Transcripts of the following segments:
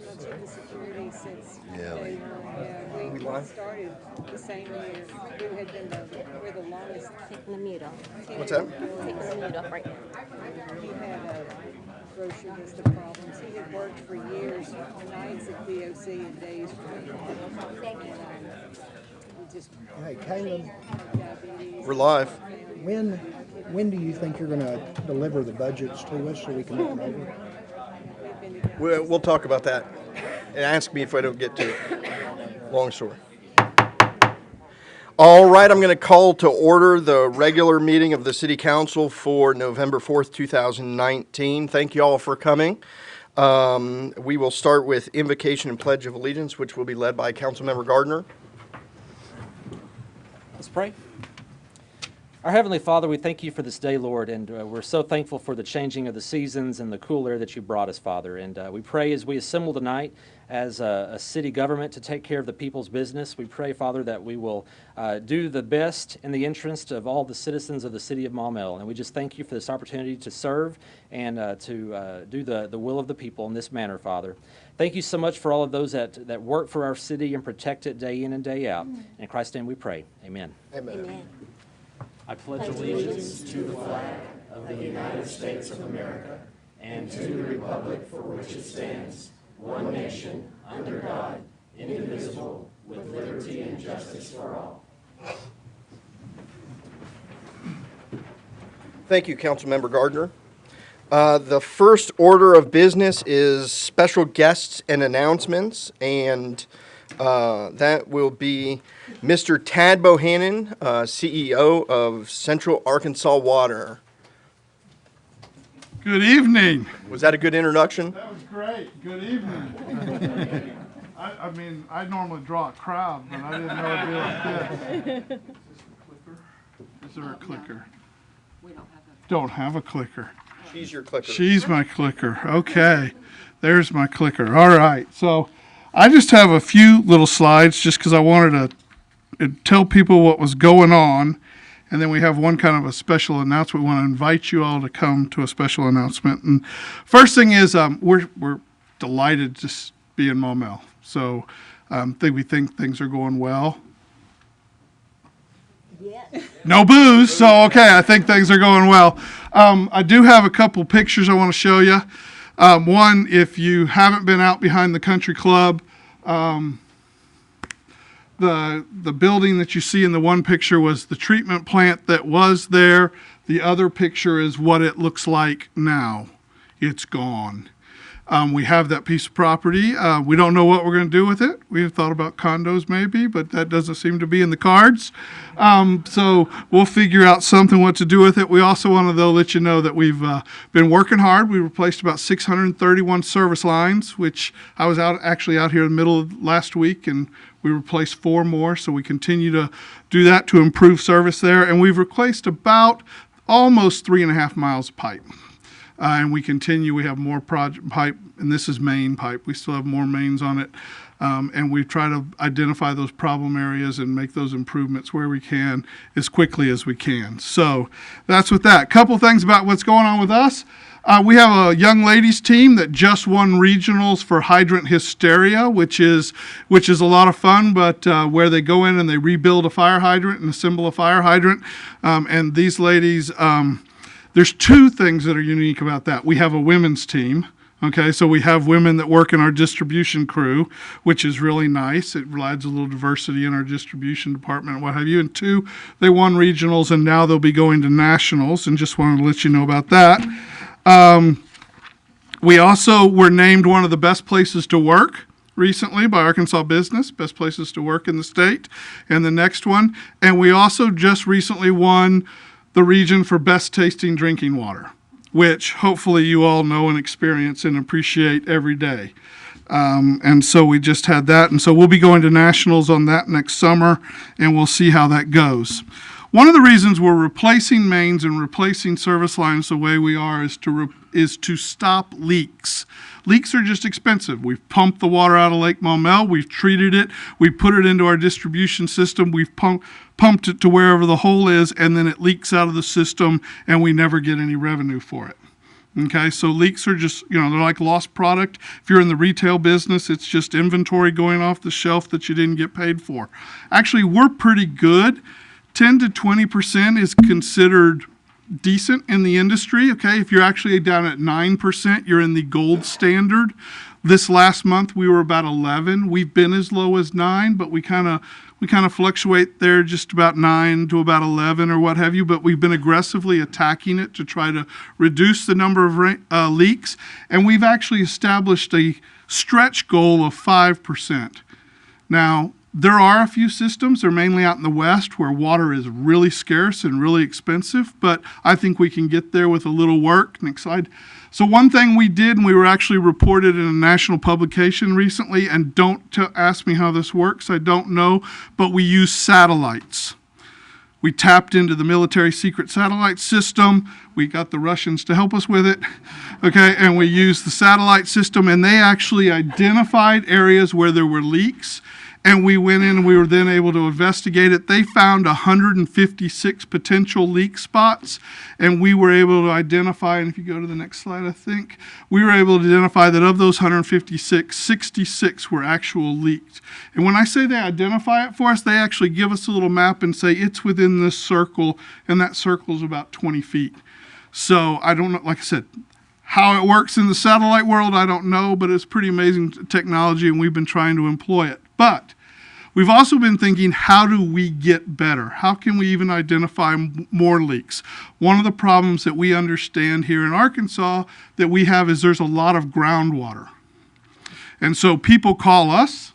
Chief of security since Yeah. day one. Yeah, we started the same year. We had been we're the longest Taking the mute off. What's that? Taking the mute off right now. He had a grocery list of problems. He had worked for years, nights at VOC and days for we just Hey, Caleb, had diabetes. We're live. when do you think you're going to deliver the budgets to us so we can look them over? We've been together. We'll talk about that. And ask me if I don't get to it. Long story. All right, I'm going to call to order the regular meeting of the City Council for November 4th, 2019. Thank you all for coming. We will start with invocation and pledge of allegiance, which will be led by Councilmember Gardner. Let's pray. Our Heavenly Father, we thank you for this day, Lord, and we're so thankful for the changing of the seasons and the cool air that you brought us, Father. And we pray as we assemble tonight as a city government to take care of the people's business. We pray, Father, that we will do the best in the interest of all the citizens of the city of Maumelle. And we just thank you for this opportunity to serve and to do the will of the people in this manner, Father. Thank you so much for all of those that work for our city and protect it day in and day out. In Christ's name we pray. Amen. Amen. Amen. I pledge allegiance to the flag of the United States of America and to the republic for which it stands, one nation, under God, indivisible, with liberty and justice for all. Thank you, Councilmember Gardner. The first order of business is special guests and announcements, and that will be Mr. Tad Bohannon, CEO of Central Arkansas Water. Good evening. Was that a good introduction? That was great. Good evening. I mean, I normally draw a crowd, but I didn't know it'd be like this. Is there a clicker? We don't have a clicker. She's your clicker. She's my clicker. Okay. There's my clicker. All right. So I just have a few little slides just because I wanted to tell people what was going on. And then we have one kind of a special announcement. We want to invite you all to come to a special announcement. And first thing is we're delighted to be in Maumelle. So we think things are going well. Yes. No booze, so okay, I think things are going well. I do have a couple pictures I want to show you. One, if you haven't been out behind the country club, the building that you see in the one picture was the treatment plant that was there. The other picture is what it looks like now. It's gone. We have that piece of property. We don't know what we're going to do with it. We have thought about condos maybe, but that doesn't seem to be in the cards. So we'll figure out something what to do with it. We also want to though let you know that we've been working hard. We replaced about 631 service lines, which I was actually out here in the middle of last week, and we replaced 4 more. So we continue to do that to improve service there. And we've replaced about almost 3.5 miles of pipe. And we continue, we have more project pipe, and this is main pipe. We still have more mains on it. And we try to identify those problem areas and make those improvements where we can as quickly as we can. So that's with that. Couple things about what's going on with us. We have a young ladies team that just won regionals for hydrant hysteria, which is a lot of fun, but where they go in and they rebuild a fire hydrant and assemble a fire hydrant. And these ladies, there's 2 things that are unique about that. We have a women's team. Okay, so we have women that work in our distribution crew, which is really nice. It adds a little diversity in our distribution department and what have you. And 2, they won regionals and now they'll be going to nationals, and just wanted to let you know about that. We also were named one of the best places to work recently by Arkansas Business, best places to work in the state, and the next one. And we also just recently won the region for best tasting drinking water, which hopefully you all know and experience and appreciate every day. And so we just had that. And so we'll be going to nationals on that next summer, and we'll see how that goes. One of the reasons we're replacing mains and replacing service lines the way we are is to stop leaks. Leaks are just expensive. We've pumped the water out of Lake Maumelle. We've treated it. We put it into our distribution system. We've pumped it to wherever the hole is, and then it leaks out of the system, and we never get any revenue for it. Okay, so leaks are just, they're like lost product. If you're in the retail business, it's just inventory going off the shelf that you didn't get paid for. Actually, we're pretty good. 10 to 20% is considered decent in the industry, okay? If you're actually down at 9%, you're in the gold standard. This last month, we were about 11. We've been as low as 9, but we kind of fluctuate there, just about 9 to about 11 or what have you, but we've been aggressively attacking it to try to reduce the number of leaks, and we've actually established a stretch goal of 5%. Now, there are a few systems, they're mainly out in the West, where water is really scarce and really expensive, but I think we can get there with a little work. Next slide. So one thing we did, and we were actually reported in a national publication recently, and don't ask me how this works, I don't know, but we use satellites. We tapped into the military secret satellite system. We got the Russians to help us with it, okay, and we used the satellite system, and they actually identified areas where there were leaks. And we went in and we were then able to investigate it. They found 156 potential leak spots, and we were able to identify, and if you go to the next slide, I think, we were able to identify that of those 156, 66 were actual leaks. And when I say they identify it for us, they actually give us a little map and say it's within this circle, and that circle is about 20 feet. So I don't know, like I said, how it works in the satellite world, I don't know, but it's pretty amazing technology, and we've been trying to employ it. But we've also been thinking, how do we get better? How can we even identify more leaks? One of the problems that we understand here in Arkansas that we have is there's a lot of groundwater. And so people call us,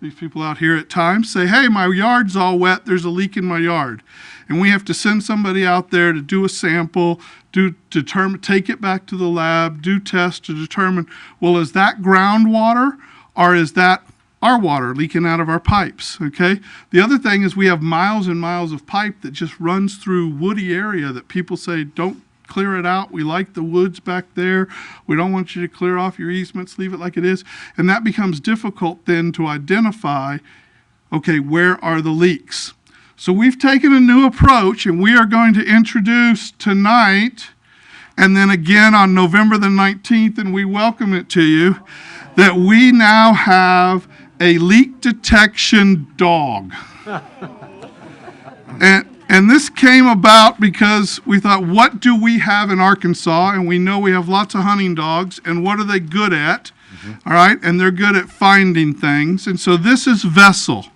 these people out here at times, say, hey, my yard's all wet, there's a leak in my yard. And we have to send somebody out there to do a sample, take it back to the lab, do tests to determine, well, is that groundwater or is that our water leaking out of our pipes, okay? The other thing is we have miles and miles of pipe that just runs through woody area that people say, don't clear it out. We like the woods back there. We don't want you to clear off your easements, leave it like it is. And that becomes difficult then to identify, okay, where are the leaks? So we've taken a new approach, and we are going to introduce tonight, and then again on November the 19th, and we welcome it to you, that we now have a leak detection dog. And this came about because we thought, what do we have in Arkansas? And we know we have lots of hunting dogs, and what are they good at? All right, and they're good at finding things. And so this is Vessel.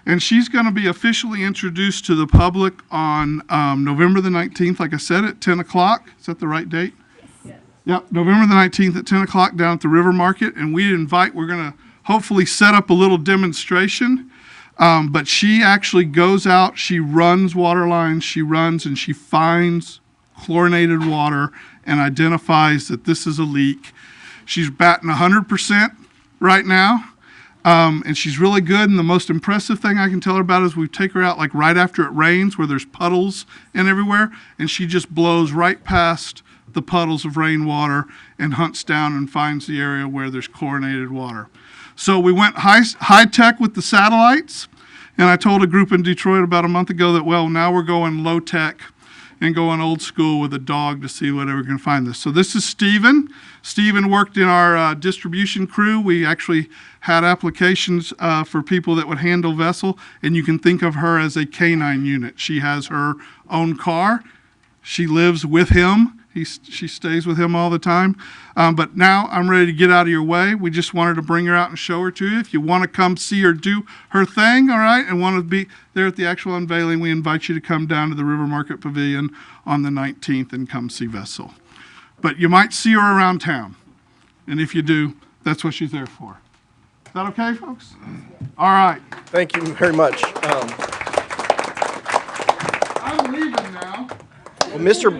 And she's going to be officially introduced to the public on November the 19th, like I said, at 10 o'clock. Is that the right date? Yes. Yep, November the 19th at 10 o'clock down at the River Market. And we're going to hopefully set up a little demonstration. But she actually goes out, she runs water lines, she runs and she finds chlorinated water and identifies that this is a leak. She's batting 100% right now. And she's really good, and the most impressive thing I can tell her about is we take her out like right after it rains where there's puddles and everywhere, and she just blows right past the puddles of rainwater and hunts down and finds the area where there's chlorinated water. So we went high tech with the satellites, and I told a group in Detroit about a month ago that, well, now we're going low tech and going old school with a dog to see whether we can find this. So this is Stephen. Stephen worked in our distribution crew. We actually had applications for people that would handle Vessel, and you can think of her as a canine unit. She has her own car. She lives with him. She stays with him all the time. But now I'm ready to get out of your way. We just wanted to bring her out and show her to you. If you want to come see her do her thing, all right, and want to be there at the actual unveiling, we invite you to come down to the River Market Pavilion on the 19th and come see Vessel. But you might see her around town. And if you do, that's what she's there for. Is that okay, folks? All right. Thank you very much. I'm leaving now. Well, Mr.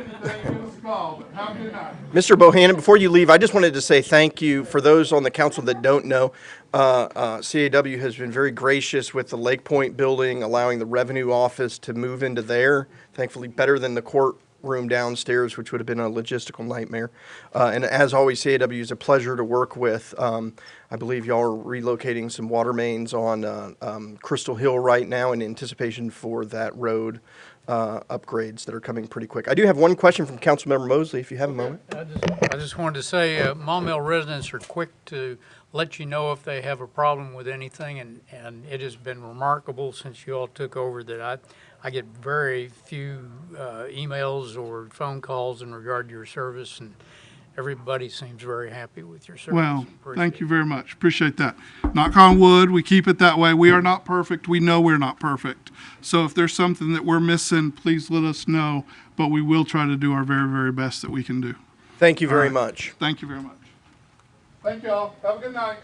Have a good night. Mr. Bohannon, before you leave, I just wanted to say thank you. For those on the council that don't know, CAW has been very gracious with the Lake Point building, allowing the revenue office to move into there, thankfully better than the court room downstairs, which would have been a logistical nightmare. And as always, CAW is a pleasure to work with. I believe y'all are relocating some water mains on Crystal Hill right now in anticipation for that road upgrades that are coming pretty quick. I do have one question from Councilmember Mosley, if you have a moment. I just wanted to say, Maumelle residents are quick to let you know if they have a problem with anything, and it has been remarkable since you all took over that I get very few emails or phone calls in regard to your service, and everybody seems very happy with your service. Well, Appreciate thank you it. very much. Appreciate that. Knock on wood, we keep it that way. We are not perfect. We know we're not perfect. So if there's something that we're missing, please let us know. But we will try to do our very, very best that we can do. Thank you very All right. much. Thank you very much. Thank you all. Have a good night.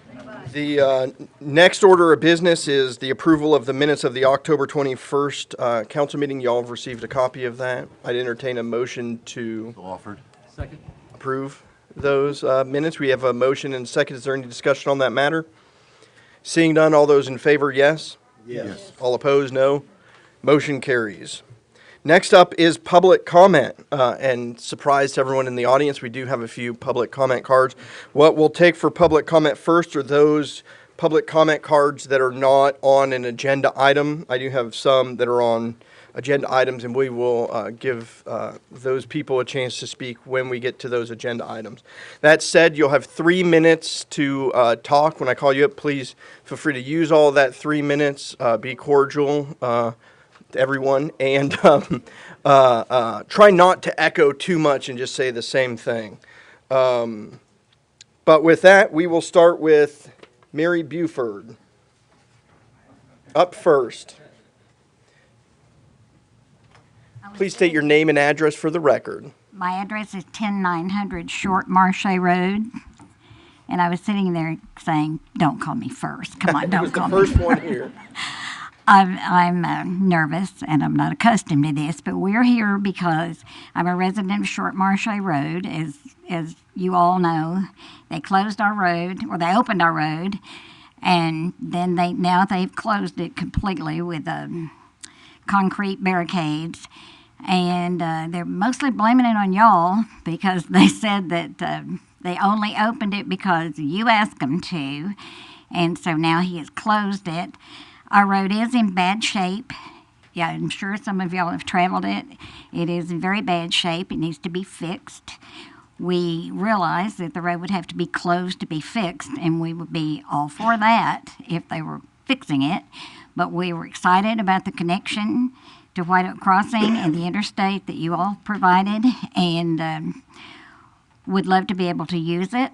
The next order of business is the approval of the minutes of the October 21st council meeting. Y'all have received a copy of that. I'd entertain a motion to Offered. approve those minutes. We have a motion and a second. Is there any discussion on that matter? Seeing none, all those in favor, yes? Yes. All opposed, no. Motion carries. Next up is public comment, and surprise to everyone in the audience, we do have a few public comment cards. What we'll take for public comment first are those public comment cards that are not on an agenda item. I do have some that are on agenda items, and we will give those people a chance to speak when we get to those agenda items. That said, you'll have 3 minutes to talk. When I call you up, please feel free to use all that 3 minutes. Be cordial to everyone, and try not to echo too much and just say the same thing. But with that, we will start with Mary Buford. Up first. Please state your name and address for the record. My address is 10900 Short Marche Road. And I was sitting there saying, don't call me first. Come on, It don't was the call me. first one here. I'm nervous and I'm not accustomed to this, but we're here because I'm a resident of Short Marche Road. As you all know, they closed our road, or they opened our road, and then they've closed it completely with concrete barricades. And they're mostly blaming it on y'all because they said that they only opened it because you asked them to, and so now he has closed it. Our road is in bad shape. Yeah, I'm sure some of y'all have traveled it. It is in very bad shape. It needs to be fixed. We realized that the road would have to be closed to be fixed, and we would be all for that if they were fixing it. But we were excited about the connection to White Oak Crossing and the interstate that you all provided, and would love to be able to use it.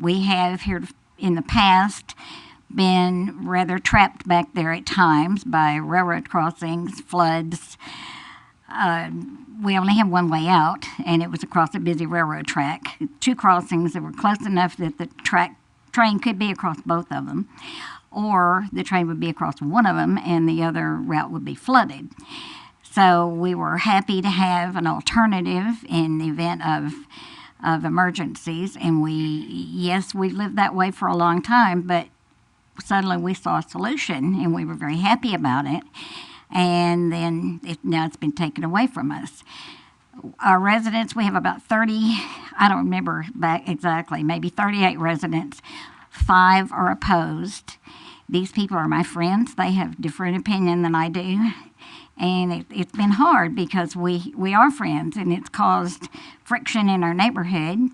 We have here in the past been rather trapped back there at times by railroad crossings, floods. We only have one way out, and it was across a busy railroad track. 2 crossings that were close enough that the train could be across both of them, or the train would be across one of them and the other route would be flooded. So we were happy to have an alternative in the event of emergencies, and we lived that way for a long time, but suddenly we saw a solution and we were very happy about it, and then now it's been taken away from us. Our residents, we have about 30, I don't remember back exactly, maybe 38 residents. 5 are opposed. These people are my friends. They have different opinion than I do. And it's been hard because we are friends, and it's caused friction in our neighborhood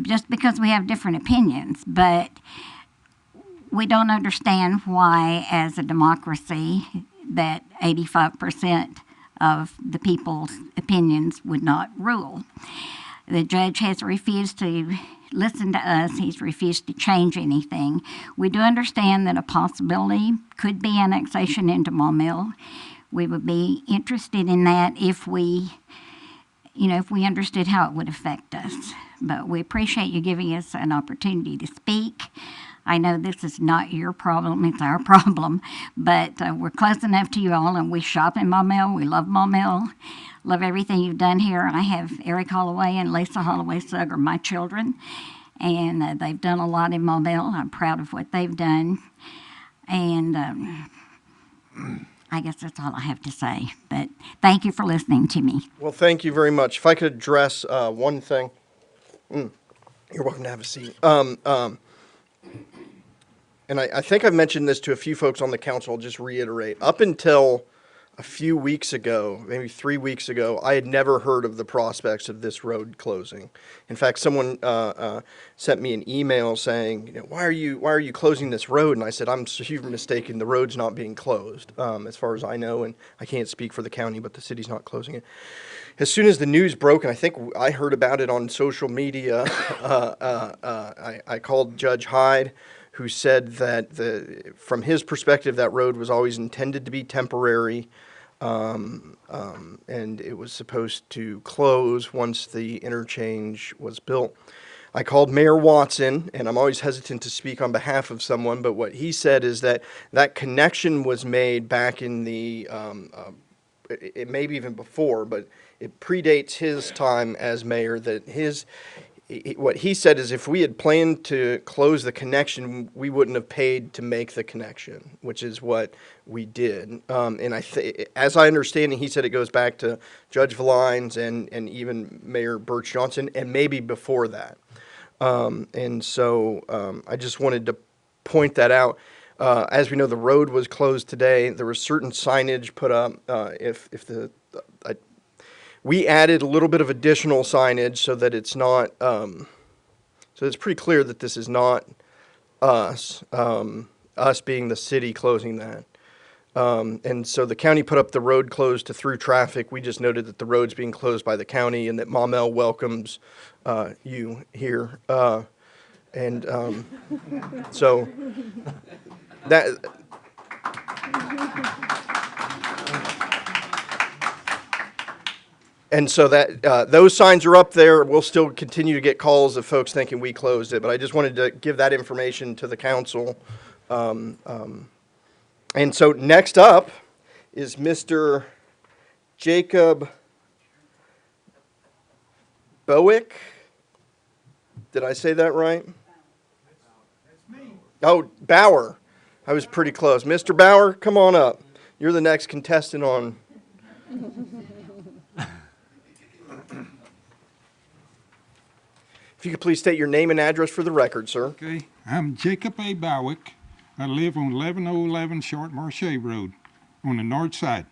just because we have different opinions. But we don't understand why, as a democracy, that 85% of the people's opinions would not rule. The judge has refused to listen to us. He's refused to change anything. We do understand that a possibility could be annexation into Maumelle. We would be interested in that if we understood how it would affect us. But we appreciate you giving us an opportunity to speak. I know this is not your problem, it's our problem, but we're close enough to you all, and we shop in Maumelle. We love Maumelle, love everything you've done here. I have Eric Holloway and Lisa Holloway Sugg are my children, and they've done a lot in Maumelle. I'm proud of what they've done, and I I guess that's all I have to say. But thank you for listening to me. Well, thank you very much. If I could address one thing. You're welcome to have a seat. And I think I've mentioned this to a few folks on the council. I'll just reiterate. Up until a few weeks ago, maybe 3 weeks ago, I had never heard of the prospects of this road closing. In fact, someone sent me an email saying, "Why are you closing this road?" And I said, "I'm so you're mistaken. The road's not being closed, as far as I know, and I can't speak for the county, but the city's not closing it." As soon as the news broke, and I think I heard about it on social media, I called Judge Hyde, who said that from his perspective, that road was always intended to be temporary, and it was supposed to close once the interchange was built. I called Mayor Watson, and I'm always hesitant to speak on behalf of someone, but what he said is that that connection was made back in the, it maybe even before, but it predates his time as mayor, that what he said is if we had planned to close the connection, we wouldn't have paid to make the connection, which is what we did. And as I understand it, he said it goes back to Judge Valines and even Mayor Birch Johnson, and maybe before that. And so I just wanted to point that out. As we know, the road was closed today. There was certain signage put up. We added a little bit of additional signage so that it's not, so it's pretty clear that this is not us being the city closing that. And so the county put up the road closed to through traffic. We just noted that the road's being closed by the county and that Maumelle welcomes you here. So that. And so that those signs are up there. We'll still continue to get calls of folks thinking we closed it, but I just wanted to give that information to the council. And so next up is Mr. Jacob Bowick. Did I say that right? Oh, Bauer. I was pretty close. Mr. Bauer, come on up. You're the next contestant on. If you could please state your name and address for the record, sir. Okay, I'm Jacob A. Bowick. I live on 11011 Short Marche Road on the north side.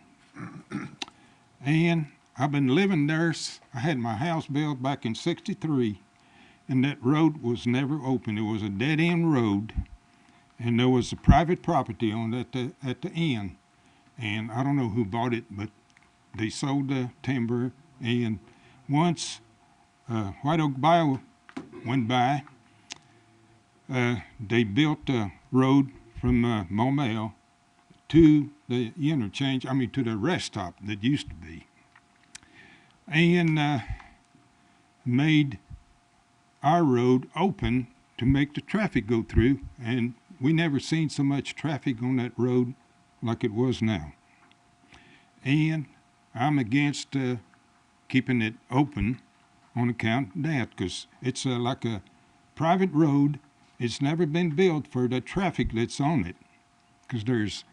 And I've been living there. I had my house built back in '63, and that road was never open. It was a dead-end road, and there was a private property on it at the end. And I don't know who bought it, but they sold the timber. And once White Oak Bio went by, they built a road from Maumelle to the interchange, to the rest stop that used to be, and made our road open to make the traffic go through, and we never seen so much traffic on that road like it was now. And I'm against keeping it open on account of that, because it's like a private road. It's never been built for the traffic that's on it, because there's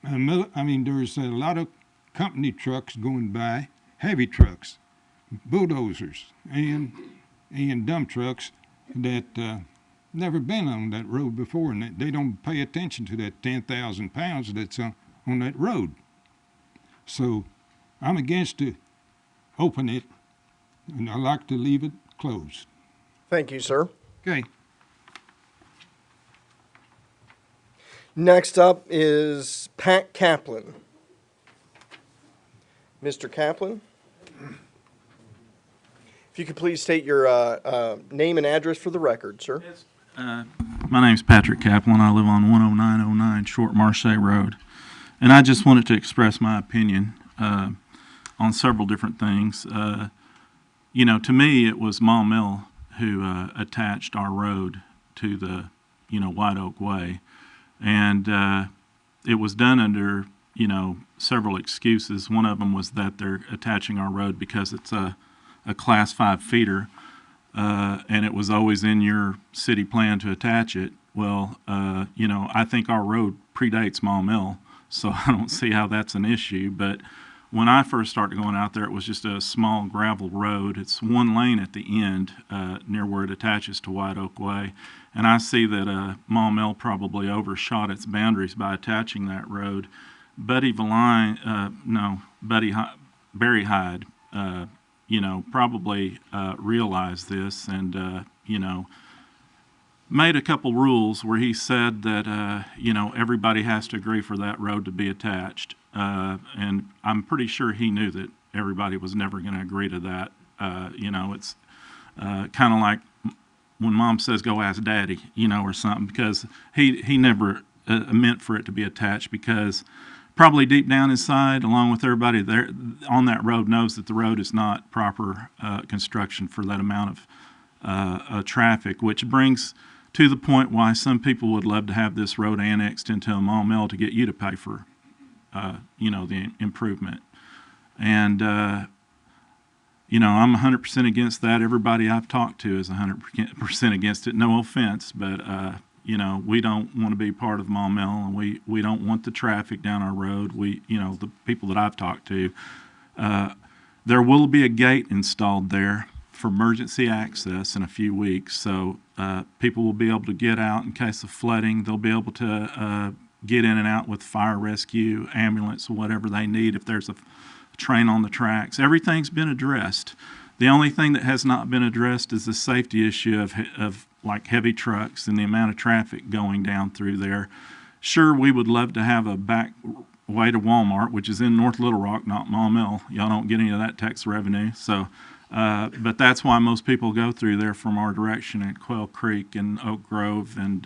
a lot of company trucks going by, heavy trucks, bulldozers, and dump trucks that never been on that road before, and they don't pay attention to that 10,000 pounds that's on that road. So I'm against to open it, and I like to leave it closed. Thank you, sir. Okay. Next up is Pat Kaplan. Mr. Kaplan? If you could please state your name and address for the record, sir. My name's Patrick Kaplan. I live on 10909 Short Marche Road. And I just wanted to express my opinion on several different things. To me, it was Maumelle who attached our road to the, White Oak Way. And it was done under, several excuses. One of them was that they're attaching our road because it's a Class 5 feeder, and it was always in your city plan to attach it. Well, I think our road predates Maumelle. so I don't see how that's an issue. But when I first started going out there, it was just a small gravel road. It's one lane at the end near where it attaches to White Oak Way. And I see that Maumelle probably overshot its boundaries by attaching that road. Buddy Barry Hyde, probably realized this and, made a couple rules where he said that, everybody has to agree for that road to be attached. And I'm pretty sure he knew that everybody was never going to agree to that. It's kind of like when Mom says, go ask Daddy, or something, because he never meant for it to be attached, because probably deep down inside, along with everybody there on that road, knows that the road is not proper construction for that amount of traffic, which brings to the point why some people would love to have this road annexed into a Maumelle to get you to pay for, the improvement. And, I'm 100% against that. Everybody I've talked to is 100% against it. No offense, but, we don't want to be part of Maumelle, and we don't want the traffic down our road. The people that I've talked to, there will be a gate installed there for emergency access in a few weeks. So people will be able to get out in case of flooding. They'll be able to get in and out with fire rescue, ambulance, whatever they need if there's a train on the tracks. Everything's been addressed. The only thing that has not been addressed is the safety issue of like heavy trucks and the amount of traffic going down through there. Sure, we would love to have a back way to Walmart, which is in North Little Rock, not Maumelle. Y'all don't get any of that tax revenue. So, but that's why most people go through there from our direction at Quail Creek and Oak Grove, and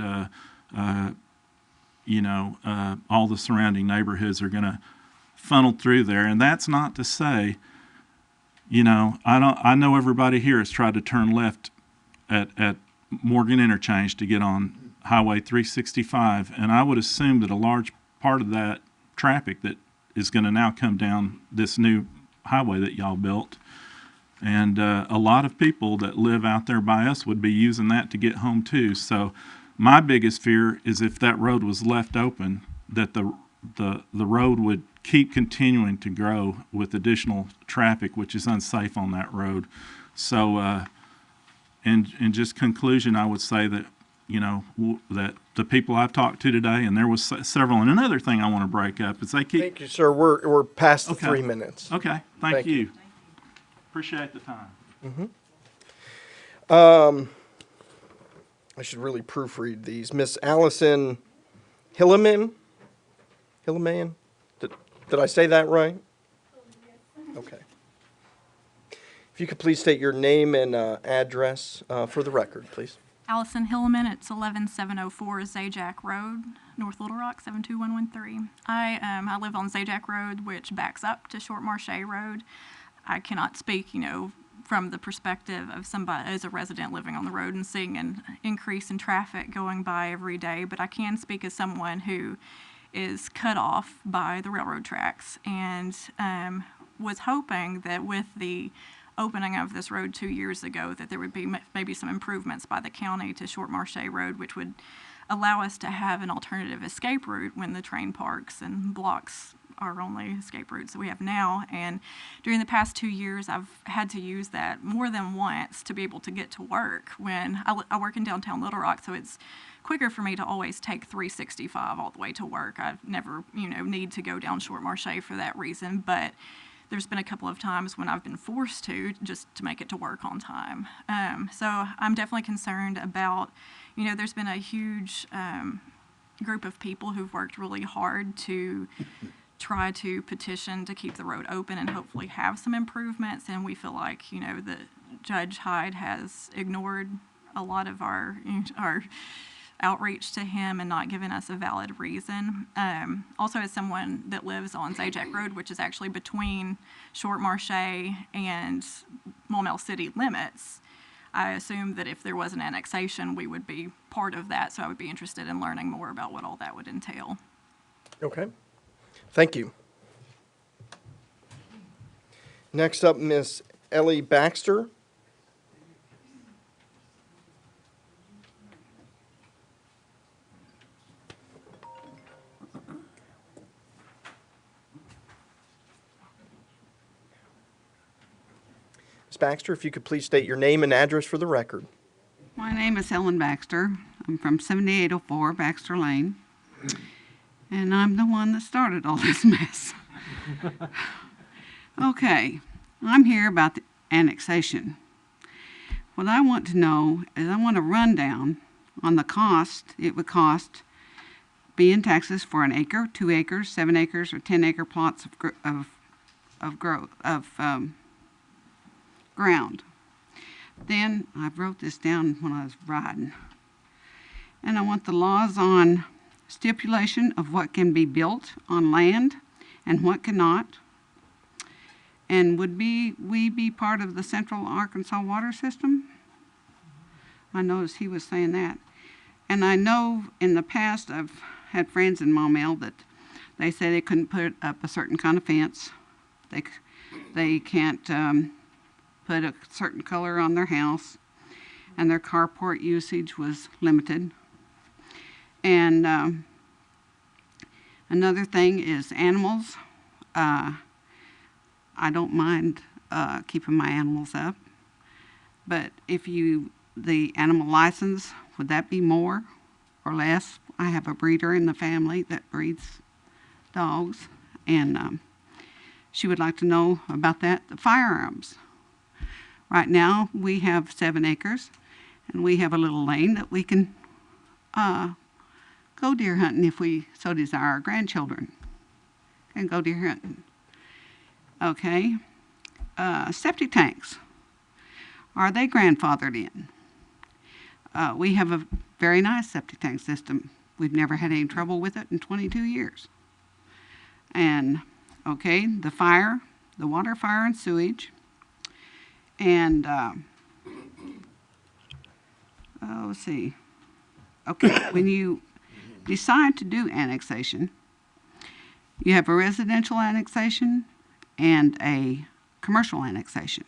all the surrounding neighborhoods are going to funnel through there. And that's not to say, I know everybody here has tried to turn left at Morgan Interchange to get on Highway 365, and I would assume that a large part of that traffic that is going to now come down this new highway that y'all built, and a lot of people that live out there by us would be using that to get home too. So my biggest fear is if that road was left open, that the road would keep continuing to grow with additional traffic, which is unsafe on that road. So in just conclusion, I would say that, that the people I've talked to today, and there was several, and another thing I want to break up is they keep... Thank you, sir. We're past the Okay. 3 minutes. Okay, thank Thank you. you. Appreciate the time. I should really proofread these. Miss Allison Hilleman? Did I say that right? Okay. If you could please state your name and address for the record, please. Allison Hilleman, it's 11704 Zajac Road, North Little Rock, 72113. I live on Zajac Road, which backs up to Short Marche Road. I cannot speak, from the perspective of somebody as a resident living on the road and seeing an increase in traffic going by every day, but I can speak as someone who is cut off by the railroad tracks, and was hoping that with the opening of this road 2 years ago that there would be maybe some improvements by the county to Short Marche Road, which would allow us to have an alternative escape route when the train parks and blocks our only escape routes that we have now. And during the past 2 years, I've had to use that more than once to be able to get to work. When I work in downtown Little Rock, so it's quicker for me to always take 365 all the way to work. I've never, need to go down Short Marche for that reason, but there's been a couple of times when I've been forced to just to make it to work on time. So I'm definitely concerned about, there's been a huge group of people who've worked really hard to try to petition to keep the road open and hopefully have some improvements. And we feel like, that Judge Hyde has ignored a lot of our outreach to him and not given us a valid reason. Also, as someone that lives on Zajac Road, which is actually between Short Marche and Maumelle city limits, I assume that if there was an annexation, we would be part of that. So I would be interested in learning more about what all that would entail. Okay. Thank you. Next up, Miss Ellie Baxter. Ms. Baxter, if you could please state your name and address for the record. My name is Helen Baxter. I'm from 7804 Baxter Lane. And I'm the one that started all this mess. Okay, I'm here about the annexation. What I want to know is I want a rundown on the cost it would cost being taxes for an acre, 2 acres, 7 acres, or 10-acre plots of ground. Then I wrote this down when I was riding. And I want the laws on stipulation of what can be built on land and what cannot. And would we be part of the Central Arkansas water system? I noticed he was saying that. And I know in the past I've had friends in Maumelle that they say they couldn't put up a certain kind of fence. They can't put a certain color on their house, and their carport usage was limited. And another thing is animals. I don't mind keeping my animals up, but if the animal license, would that be more or less? I have a breeder in the family that breeds dogs, and she would like to know about that. The firearms. Right now, we have 7 acres, and we have a little lane that we can go deer hunting if we so desire. Our grandchildren can go deer hunting. Okay. Septic tanks. Are they grandfathered in? We have a very nice septic tank system. We've never had any trouble with it in 22 years. And, okay, the water, fire, and sewage. And, let's see. Okay, when you decide to do annexation, you have a residential annexation and a commercial annexation.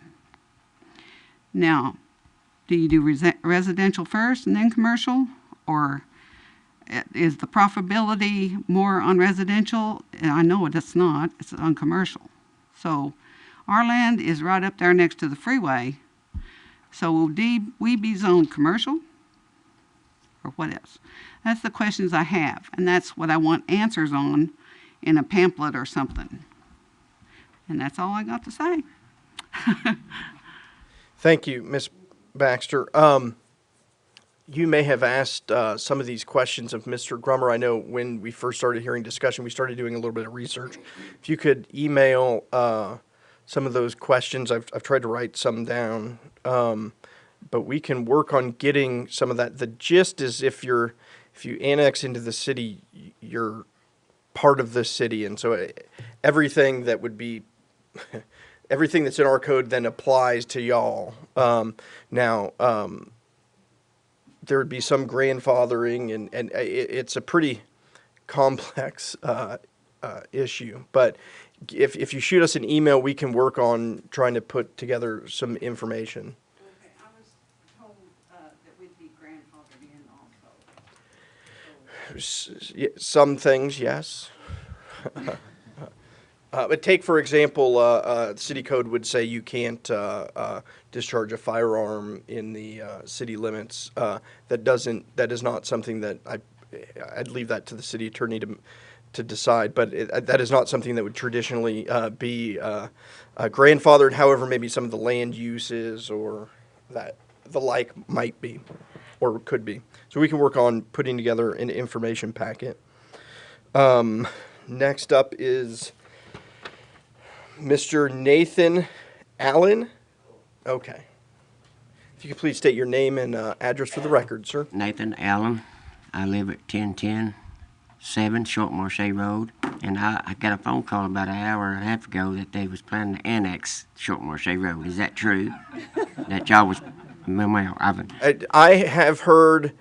Now, do you do residential first and then commercial, or is the profitability more on residential? I know it's not. It's on commercial. So our land is right up there next to the freeway. So will we be zoned commercial, or what else? That's the questions I have, and that's what I want answers on in a pamphlet or something. And that's all I got to say. Thank you, Ms. Baxter. You may have asked some of these questions of Mr. Grummer. I know when we first started hearing discussion, we started doing a little bit of research. If you could email some of those questions, I've tried to write some down, but we can work on getting some of that. The gist is if you annex into the city, you're part of the city, and so everything that would be everything that's in our code then applies to y'all. There would be some grandfathering, and it's a pretty complex issue. But if you shoot us an email, we can work on trying to put together some information. Okay, I was told that we'd be grandfathered in also. Some things, yes. But take, for example, city code would say you can't discharge a firearm in the city limits. That is not something that I'd leave that to the city attorney to decide. But that is not something that would traditionally be grandfathered. However, maybe some of the land uses or that the like might be or could be. So we can work on putting together an information packet. Next up is Mr. Nathan Allen. Okay. If you could please state your name and address for the record, sir. Nathan Allen. I live at 1010 7 Short Marche Road. And I got a phone call about an hour and a half ago that they was planning to annex Short Marche Road. Is that true? That y'all was... Well, I have heard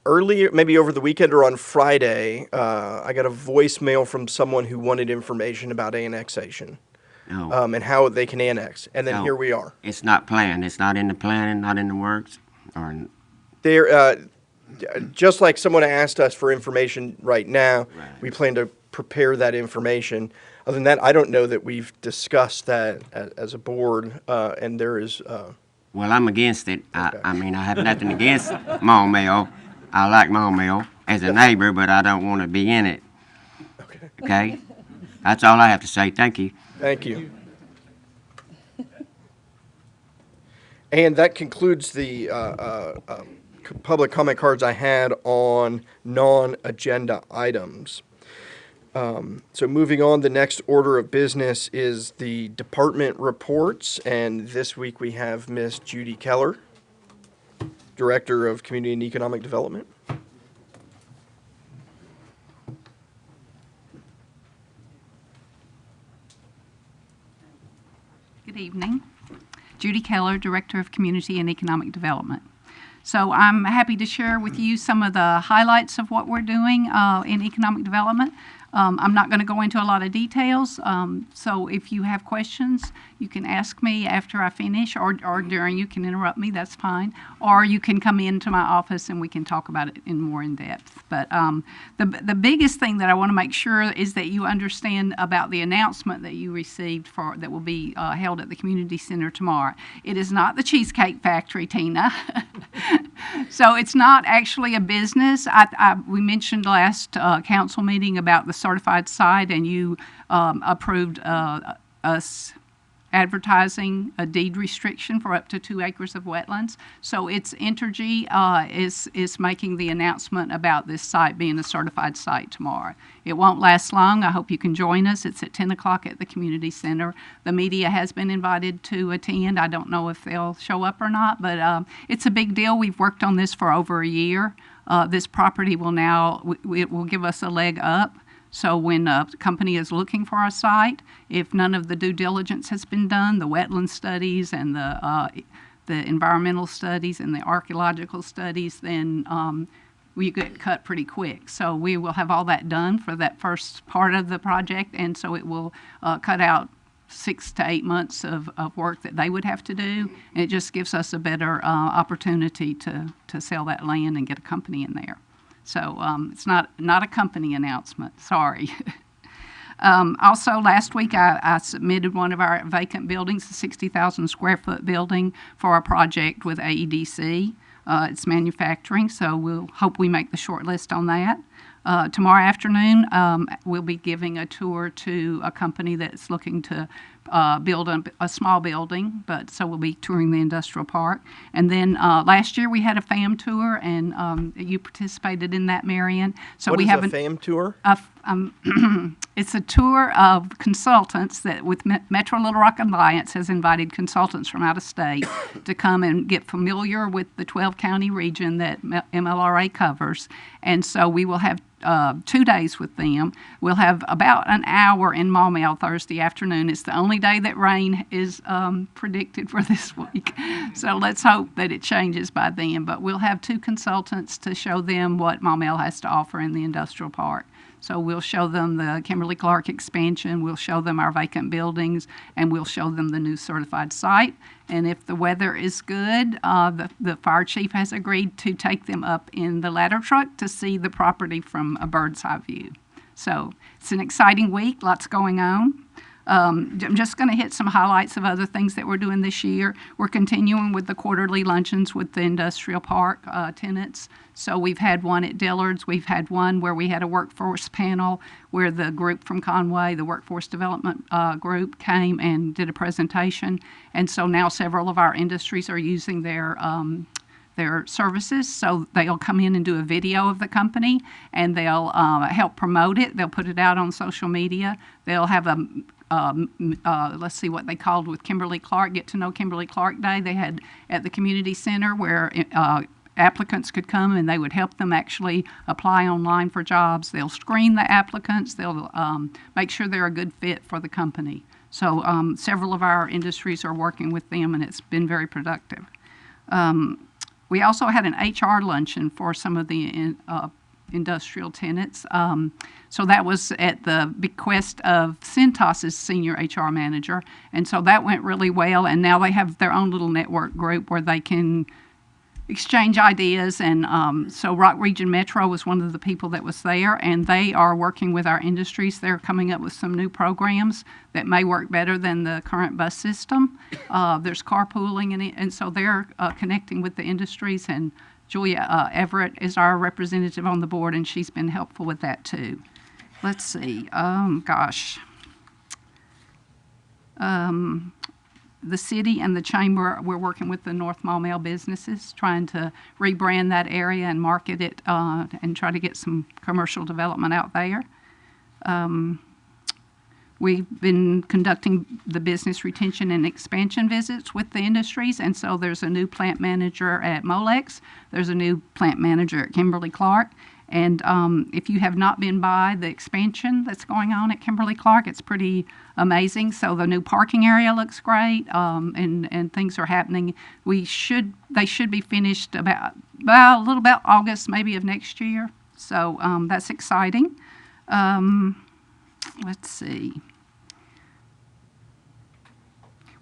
earlier, maybe over the weekend or on Friday, I got a voicemail from someone who wanted information about annexation and how they can annex. And then here we are. It's not planned. It's not in the planning, not in the works? Or just like someone asked us for information right now, we plan to prepare that information. other than that, I don't know that we've discussed that as a board, and there is, Well, I'm against it. I mean, I have nothing against Maumelle. I like Maumelle as a neighbor, but I don't want to be in it. Okay? That's all I have to say. Thank you. thank you. And that concludes the public comment cards I had on non-agenda items. So moving on, the next order of business is the department reports, and this week we have Miss Judy Keller, Director of Community and Economic Development. Good evening. Judy Keller, Director of Community and Economic Development. So I'm happy to share with you some of the highlights of what we're doing in economic development. I'm not going to go into a lot of details, so if you have questions, you can ask me after I finish, or during. You can interrupt me, that's fine. Or you can come into my office and we can talk about it more in depth. But the biggest thing that I want to make sure is that you understand about the announcement that you received that will be held at the Community Center tomorrow. It is not the Cheesecake Factory, Tina. So it's not actually a business. We mentioned last council meeting about the certified site, and you approved us advertising a deed restriction for up to 2 acres of wetlands. So it's Entergy is making the announcement about this site being a certified site tomorrow. It won't last long. I hope you can join us. It's at 10 o'clock at the community center. The media has been invited to attend. I don't know if they'll show up or not, but it's a big deal. We've worked on this for over a year. This property will now, it will give us a leg up. So when a company is looking for a site, if none of the due diligence has been done, the wetland studies and the environmental studies and the archaeological studies, then we get cut pretty quick. So we will have all that done for that first part of the project, and so it will cut out 6 to 8 months of work that they would have to do. And it just gives us a better opportunity to sell that land and get a company in there. So it's not a company announcement, sorry. Also, last week I submitted one of our vacant buildings, a 60,000 square foot building, for a project with AEDC. It's manufacturing, so we'll hope we make the short list on that. Tomorrow afternoon, we'll be giving a tour to a company that's looking to build a small building, so we'll be touring the industrial park. And then last year we had a FAM tour, and you participated in that, Marion. So what is a FAM tour? It's a tour of consultants that with Metro Little Rock Alliance has invited consultants from out of state to come and get familiar with the 12-county region that MLRA covers. And so we will have 2 days with them. We'll have about an hour in Maumelle Thursday afternoon. It's the only day that rain is predicted for this week. So let's hope that it changes by then. But we'll have 2 consultants to show them what Maumelle has to offer in the industrial park. So we'll show them the Kimberly-Clark expansion, we'll show them our vacant buildings, and we'll show them the new certified site. And if the weather is good, the fire chief has agreed to take them up in the ladder truck to see the property from a bird's eye view. So it's an exciting week, lots going on. I'm just going to hit some highlights of other things that we're doing this year. We're continuing with the quarterly luncheons with the industrial park tenants. So we've had one at Dillard's. We've had one where we had a workforce panel where the group from Conway, the workforce development group, came and did a presentation. And so now several of our industries are using their services, so they'll come in and do a video of the company, and they'll help promote it. They'll put it out on social media. They'll have a let's see what they called with Kimberly-Clark, Get to Know Kimberly-Clark Day. They had at the community center where applicants could come and they would help them actually apply online for jobs. They'll screen the applicants. They'll make sure they're a good fit for the company. So several of our industries are working with them, and it's been very productive. We also had an HR luncheon for some of the industrial tenants. So that was at the bequest of Cintas's senior HR manager. And so that went really well. And now they have their own little network group where they can exchange ideas. And so Rock Region Metro was one of the people that was there, and they are working with our industries. They're coming up with some new programs that may work better than the current bus system. There's carpooling in it, and so they're connecting with the industries. And Julia Everett is our representative on the board, and she's been helpful with that too. Let's see. The city and the chamber, we're working with the North Maumelle businesses, trying to rebrand that area and market it and try to get some commercial development out there. We've been conducting the business retention and expansion visits with the industries, and so there's a new plant manager at Molex. There's a new plant manager at Kimberly-Clark. And if you have not been by the expansion that's going on at Kimberly-Clark, it's pretty amazing. So the new parking area looks great, and things are happening. They should be finished about August maybe of next year. So that's exciting. Let's see.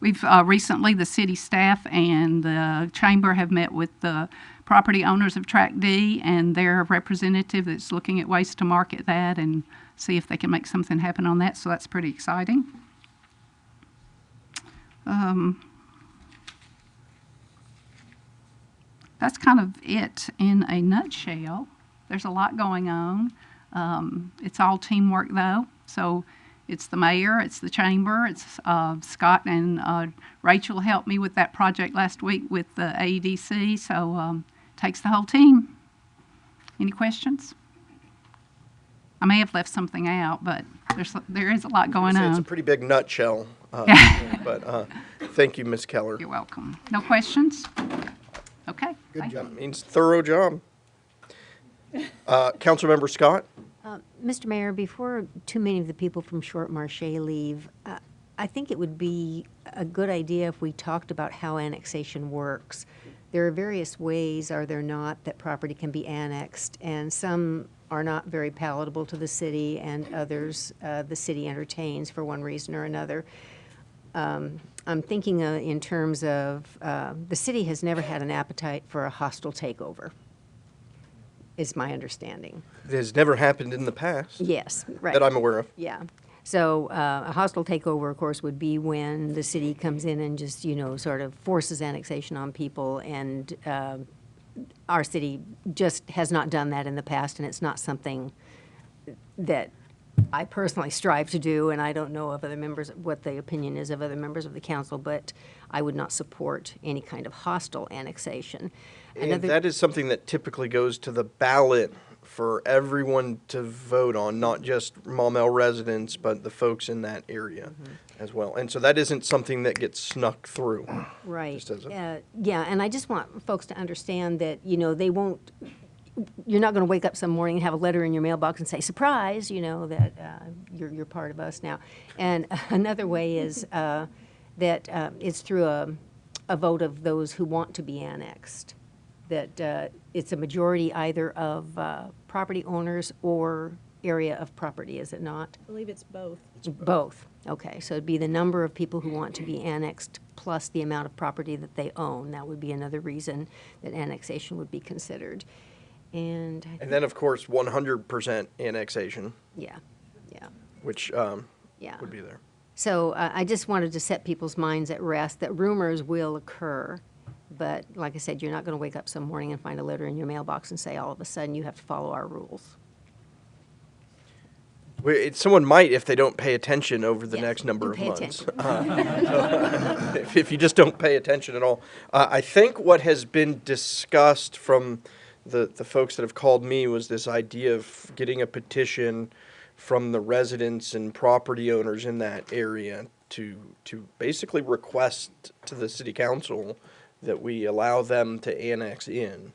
We've recently, the city staff and the chamber have met with the property owners of Track D and their representative that's looking at ways to market that and see if they can make something happen on that. So that's pretty exciting. That's kind of it in a nutshell. There's a lot going on. It's all teamwork though. So it's the mayor, it's the chamber, it's Scott and Rachel helped me with that project last week with the AEDC. So takes the whole team. Any questions? I may have left something out, but there is a lot going on. It's a pretty big nutshell, but thank you, Ms. Keller. You're welcome. No questions? Okay. Good job. Means thorough job. Councilmember Scott? Mr. Mayor, before too many of the people from Short Marche leave, I think it would be a good idea if we talked about how annexation works. There are various ways, are there not, that property can be annexed, and some are not very palatable to the city, and others the city entertains for one reason or another. I'm thinking in terms of the city has never had an appetite for a hostile takeover, is my understanding. It has never happened in the past. Yes, right. That I'm aware of. Yeah. So a hostile takeover, of course, would be when the city comes in and just, sort of forces annexation on people, and our city just has not done that in the past, and it's not something that I personally strive to do, and I don't know of other members, what the opinion is of other members of the council, but I would not support any kind of hostile annexation. And that is something that typically goes to the ballot for everyone to vote on, not just Maumelle residents, but the folks in that area as well. And so that isn't something that gets snuck through. Right. Just as yeah, and I just want folks to understand that, they won't, you're not going to wake up some morning and have a letter in your mailbox and say, surprise, that you're part of us now. And another way is that it's through a vote of those who want to be annexed, that it's a majority either of property owners or area of property, is it not? I believe it's both. Both. Okay, so it'd be the number of people who want to be annexed plus the amount of property that they own. That would be another reason that annexation would be considered. And then, of course, 100% annexation. Yeah. Which Yeah. would be there. So I just wanted to set people's minds at rest that rumors will occur. But like I said, you're not going to wake up some morning and find a letter in your mailbox and say all of a sudden you have to follow our rules. Someone might if they don't pay attention over the Yes, next number do of pay months. attention. If you just don't pay attention at all. I think what has been discussed from the folks that have called me was this idea of getting a petition from the residents and property owners in that area to basically request to the city council that we allow them to annex in.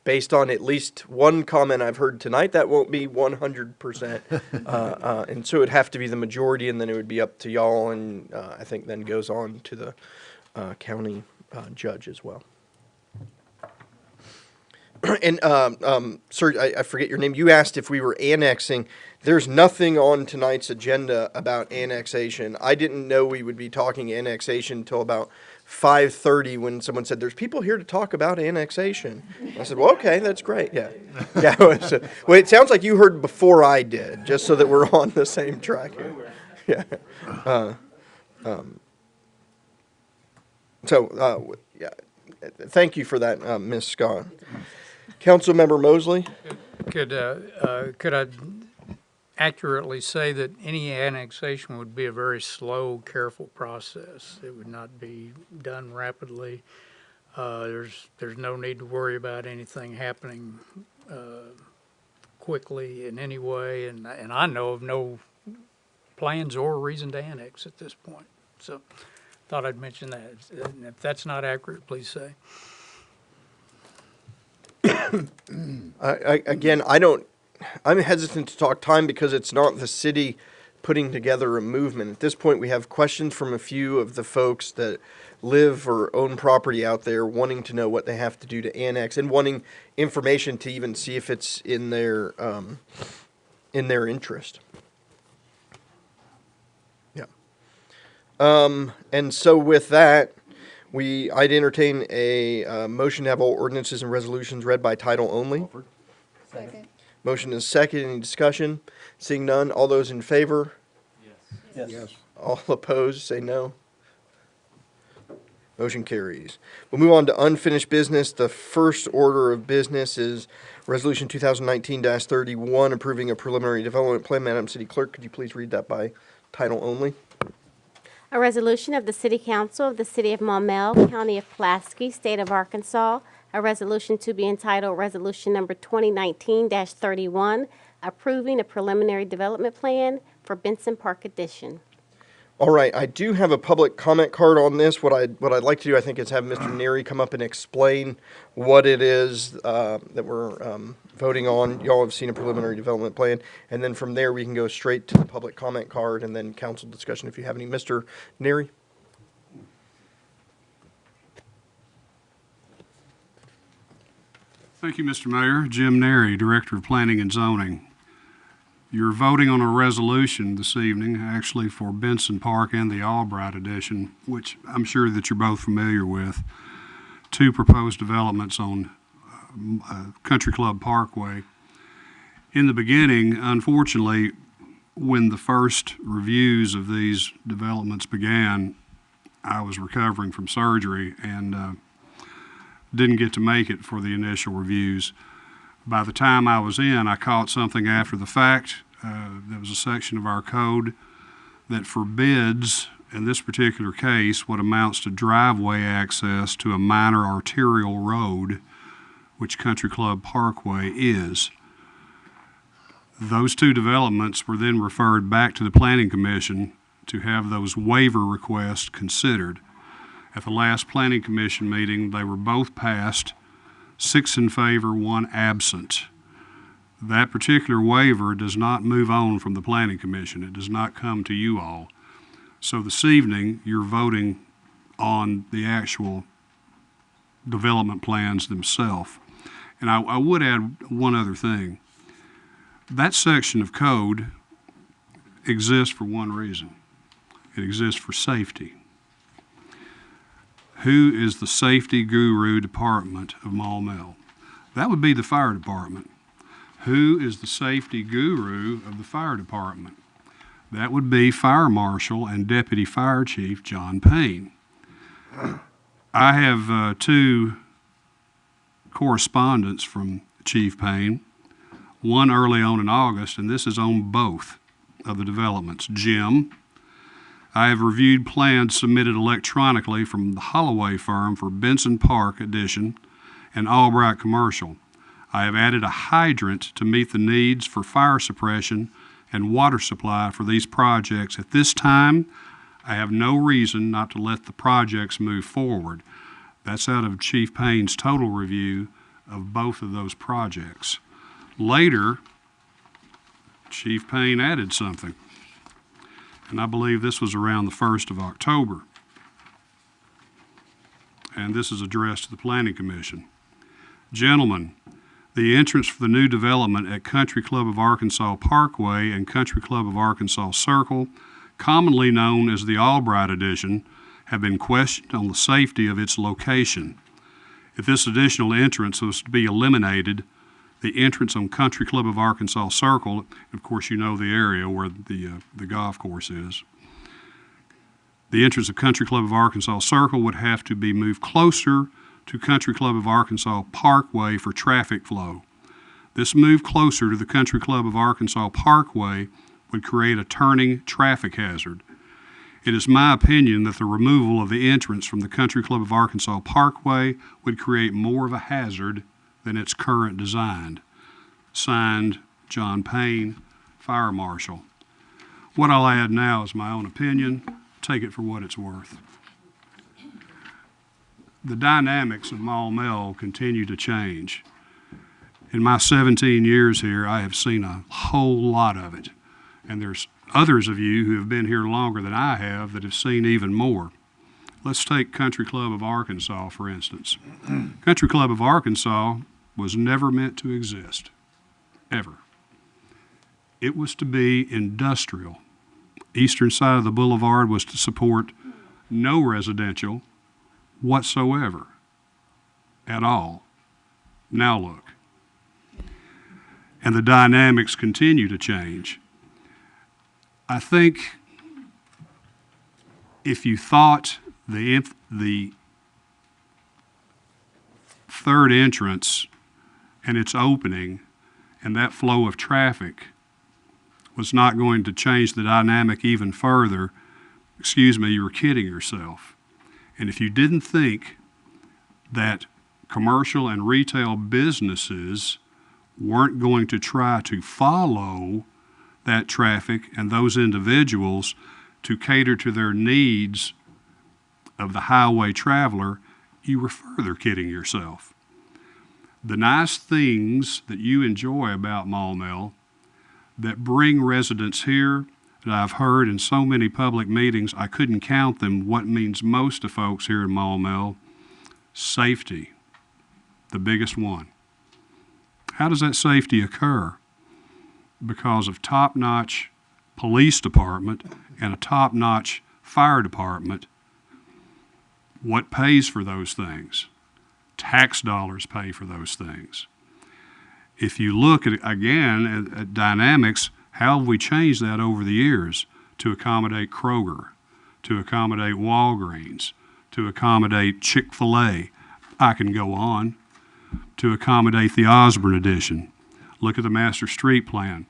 Based on at least one comment I've heard tonight, that won't be 100%. And so it'd have to be the majority, and then it would be up to y'all, and I think then goes on to the county judge as well. And, sir, I forget your name. You asked if we were annexing. There's nothing on tonight's agenda about annexation. I didn't know we would be talking annexation until about 5:30 when someone said, "There's people here to talk about annexation." I said, "Well, okay, that's great." Yeah, yeah. Well, it sounds like you heard before I did, just so that we're on the same track here. Yeah. Yeah. Thank you for that, Ms. Scott. Councilmember Mosley. Could I accurately say that any annexation would be a very slow, careful process? It would not be done rapidly. There's no need to worry about anything happening quickly in any way, and I know of no plans or reason to annex at this point. So, thought I'd mention that. And if that's not accurate, please say. I'm hesitant to talk time because it's not the city putting together a movement. At this point, we have questions from a few of the folks that live or own property out there wanting to know what they have to do to annex and wanting information to even see if it's in their interest. Yeah. And so with that, I'd entertain a motion to have all ordinances and resolutions read by title only. Second. Motion is second. Any discussion? Seeing none, all those in favor? Yes. All opposed, say no. Motion carries. We'll move on to unfinished business. The first order of business is Resolution 2019-31, approving a preliminary development plan. Madam City Clerk, could you please read that by title only? A resolution of the City Council of the City of Maumelle, County of Pulaski, State of Arkansas, a resolution to be entitled Resolution Number 2019-31, approving a preliminary development plan for Benson Park Addition. All right, I do have a public comment card on this. What I'd like to do, I think, is have Mr. Neary come up and explain what it is that we're voting on. Y'all have seen a preliminary development plan, and then from there we can go straight to the public comment card and then council discussion if you have any. Mr. Neary? Thank you, Mr. Mayor. Jim Neary, Director of Planning and Zoning. You're voting on a resolution this evening, actually for Benson Park and the Albright Addition, which I'm sure that you're both familiar with. Two proposed developments on Country Club Parkway. In the beginning, unfortunately, when the first reviews of these developments began, I was recovering from surgery and didn't get to make it for the initial reviews. By the time I was in, I caught something after the fact. There was a section of our code that forbids, in this particular case, what amounts to driveway access to a minor arterial road, which Country Club Parkway is. Those two developments were then referred back to the Planning Commission to have those waiver requests considered. At the last Planning Commission meeting, they were both passed, 6 in favor, 1 absent. That particular waiver does not move on from the Planning Commission. It does not come to you all. So this evening, you're voting on the actual development plans themselves. And I would add one other thing. That section of code exists for one reason. It exists for safety. Who is the safety guru department of Maumelle? That would be the fire department. Who is the safety guru of the fire department? That would be Fire Marshal and Deputy Fire Chief John Payne. I have two correspondence from Chief Payne, one early on in August, and this is on both of the developments. Jim, I have reviewed plans submitted electronically from the Holloway firm for Benson Park Addition and Albright Commercial. I have added a hydrant to meet the needs for fire suppression and water supply for these projects. At this time, I have no reason not to let the projects move forward. That's out of Chief Payne's total review of both of those projects. Later, Chief Payne added something, and I believe this was around the 1st of October. And this is addressed to the Planning Commission. Gentlemen, the entrance for the new development at Country Club of Arkansas Parkway and Country Club of Arkansas Circle, commonly known as the Albright Addition, have been questioned on the safety of its location. If this additional entrance was to be eliminated, the entrance on Country Club of Arkansas Circle, of course you know the area where the golf course is, the entrance of Country Club of Arkansas Circle would have to be moved closer to Country Club of Arkansas Parkway for traffic flow. This move closer to the Country Club of Arkansas Parkway would create a turning traffic hazard. It is my opinion that the removal of the entrance from the Country Club of Arkansas Parkway would create more of a hazard than its current design. Signed, John Payne, Fire Marshal. What I'll add now is my own opinion. Take it for what it's worth. The dynamics of Maumelle continue to change. In my 17 years here, I have seen a whole lot of it. And there's others of you who have been here longer than I have that have seen even more. Let's take Country Club of Arkansas, for instance. Country Club of Arkansas was never meant to exist, ever. It was to be industrial. Eastern side of the boulevard was to support no residential whatsoever, at all. Now look. And the dynamics continue to change. I think if you thought the third entrance and its opening and that flow of traffic was not going to change the dynamic even further, excuse me, you were kidding yourself. And if you didn't think that commercial and retail businesses weren't going to try to follow that traffic and those individuals to cater to their needs of the highway traveler, you were further kidding yourself. The nice things that you enjoy about Maumelle that bring residents here that I've heard in so many public meetings, I couldn't count them, what means most to folks here in Maumelle: safety, the biggest one. How does that safety occur? Because of top-notch police department and a top-notch fire department. What pays for those things? Tax dollars pay for those things. If you look at, again, at dynamics, how have we changed that over the years to accommodate Kroger, to accommodate Walgreens, to accommodate Chick-fil-A? I can go on. To accommodate the Osborne addition. Look at the master street plan.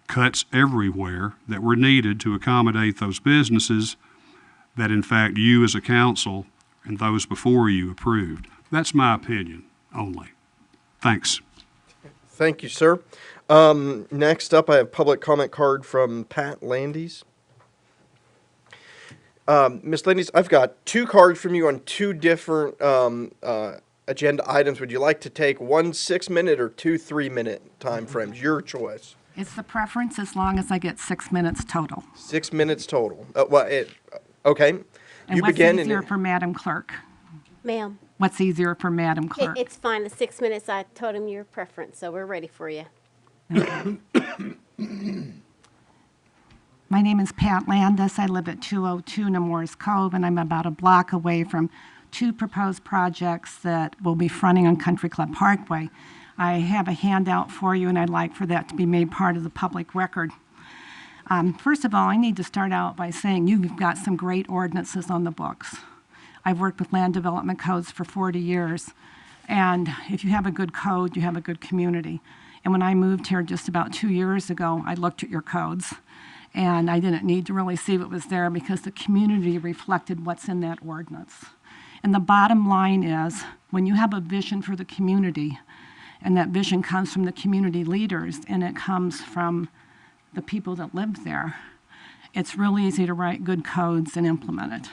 Cuts everywhere that were needed to accommodate those businesses that in fact you as a council and those before you approved. That's my opinion only. Thanks. Thank you, sir. Next up, I have public comment card from Pat Landis. Ms. Landis, I've got two cards from you on two different agenda items. Would you like to take 1 6-minute or 2 3-minute time frames? Your choice. It's the preference as long as I get 6 minutes total. 6 minutes total. Okay. And You what's begin. easier for Madam Clerk? Ma'am, What's easier for Madam Clerk? it's fine. The 6 minutes, I told him your preference, so we're ready for you. My name is Pat Landis. I live at 202 Nemours Cove, and I'm about a block away from two proposed projects that will be fronting on Country Club Parkway. I have a handout for you, and I'd like for that to be made part of the public record. First of all, I need to start out by saying you've got some great ordinances on the books. I've worked with land development codes for 40 years, and if you have a good code, you have a good community. And when I moved here just about 2 years ago, I looked at your codes, and I didn't need to really see what was there because the community reflected what's in that ordinance. And the bottom line is, when you have a vision for the community, and that vision comes from the community leaders, and it comes from the people that live there, it's really easy to write good codes and implement it.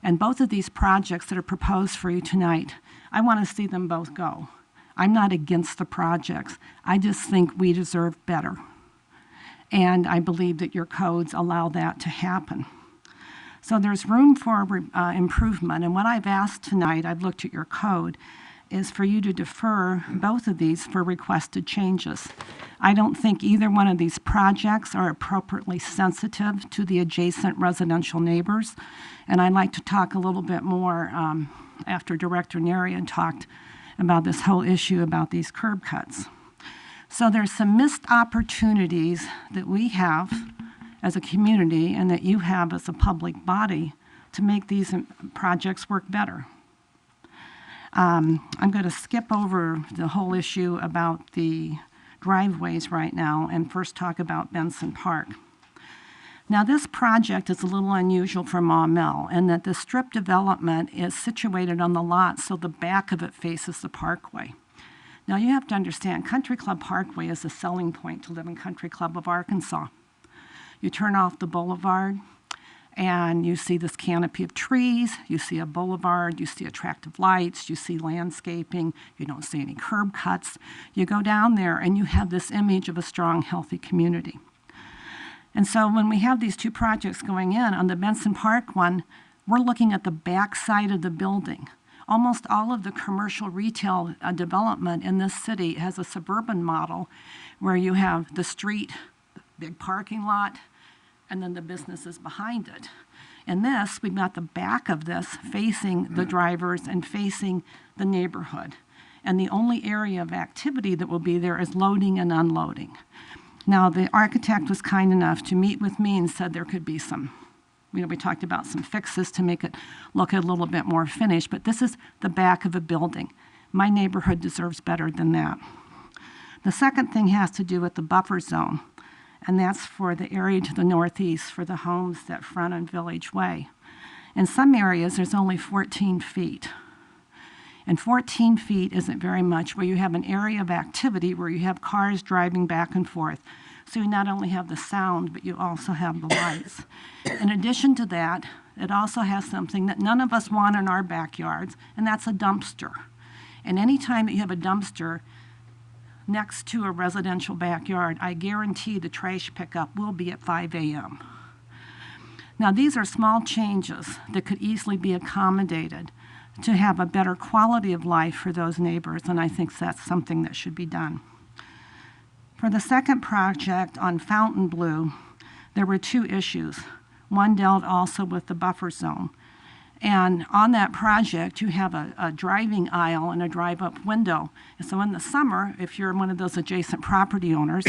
And both of these projects that are proposed for you tonight, I want to see them both go. I'm not against the projects. I just think we deserve better. And I believe that your codes allow that to happen. So there's room for improvement. And what I've asked tonight, I've looked at your code, is for you to defer both of these for requested changes. I don't think either one of these projects are appropriately sensitive to the adjacent residential neighbors. And I'd like to talk a little bit more after Director Narian talked about this whole issue about these curb cuts. So there's some missed opportunities that we have as a community and that you have as a public body to make these projects work better. I'm going to skip over the whole issue about the driveways right now and first talk about Benson Park. Now, this project is a little unusual for Maumelle in that the strip development is situated on the lot so the back of it faces the parkway. Now, you have to understand, Country Club Parkway is a selling point to live in Country Club of Arkansas. You turn off the boulevard, and you see this canopy of trees, you see a boulevard, you see attractive lights, you see landscaping, you don't see any curb cuts. You go down there and you have this image of a strong, healthy community. And so when we have these two projects going in, on the Benson Park one, we're looking at the back side of the building. Almost all of the commercial retail development in this city has a suburban model where you have the street, big parking lot, and then the businesses behind it. In this, we've got the back of this facing the drivers and facing the neighborhood. And the only area of activity that will be there is loading and unloading. Now, the architect was kind enough to meet with me and said there could be some, we talked about some fixes to make it look a little bit more finished, but this is the back of a building. My neighborhood deserves better than that. The second thing has to do with the buffer zone, and that's for the area to the northeast for the homes that front on Village Way. In some areas, there's only 14 feet. And 14 feet isn't very much where you have an area of activity where you have cars driving back and forth. So you not only have the sound, but you also have the lights. In addition to that, it also has something that none of us want in our backyards, and that's a dumpster. And anytime that you have a dumpster next to a residential backyard, I guarantee the trash pickup will be at 5 a.m. Now, these are small changes that could easily be accommodated to have a better quality of life for those neighbors, and I think that's something that should be done. For the second project on Fontainebleau, there were two issues. One dealt also with the buffer zone. And on that project, you have a driving aisle and a drive-up window. And so in the summer, if you're one of those adjacent property owners,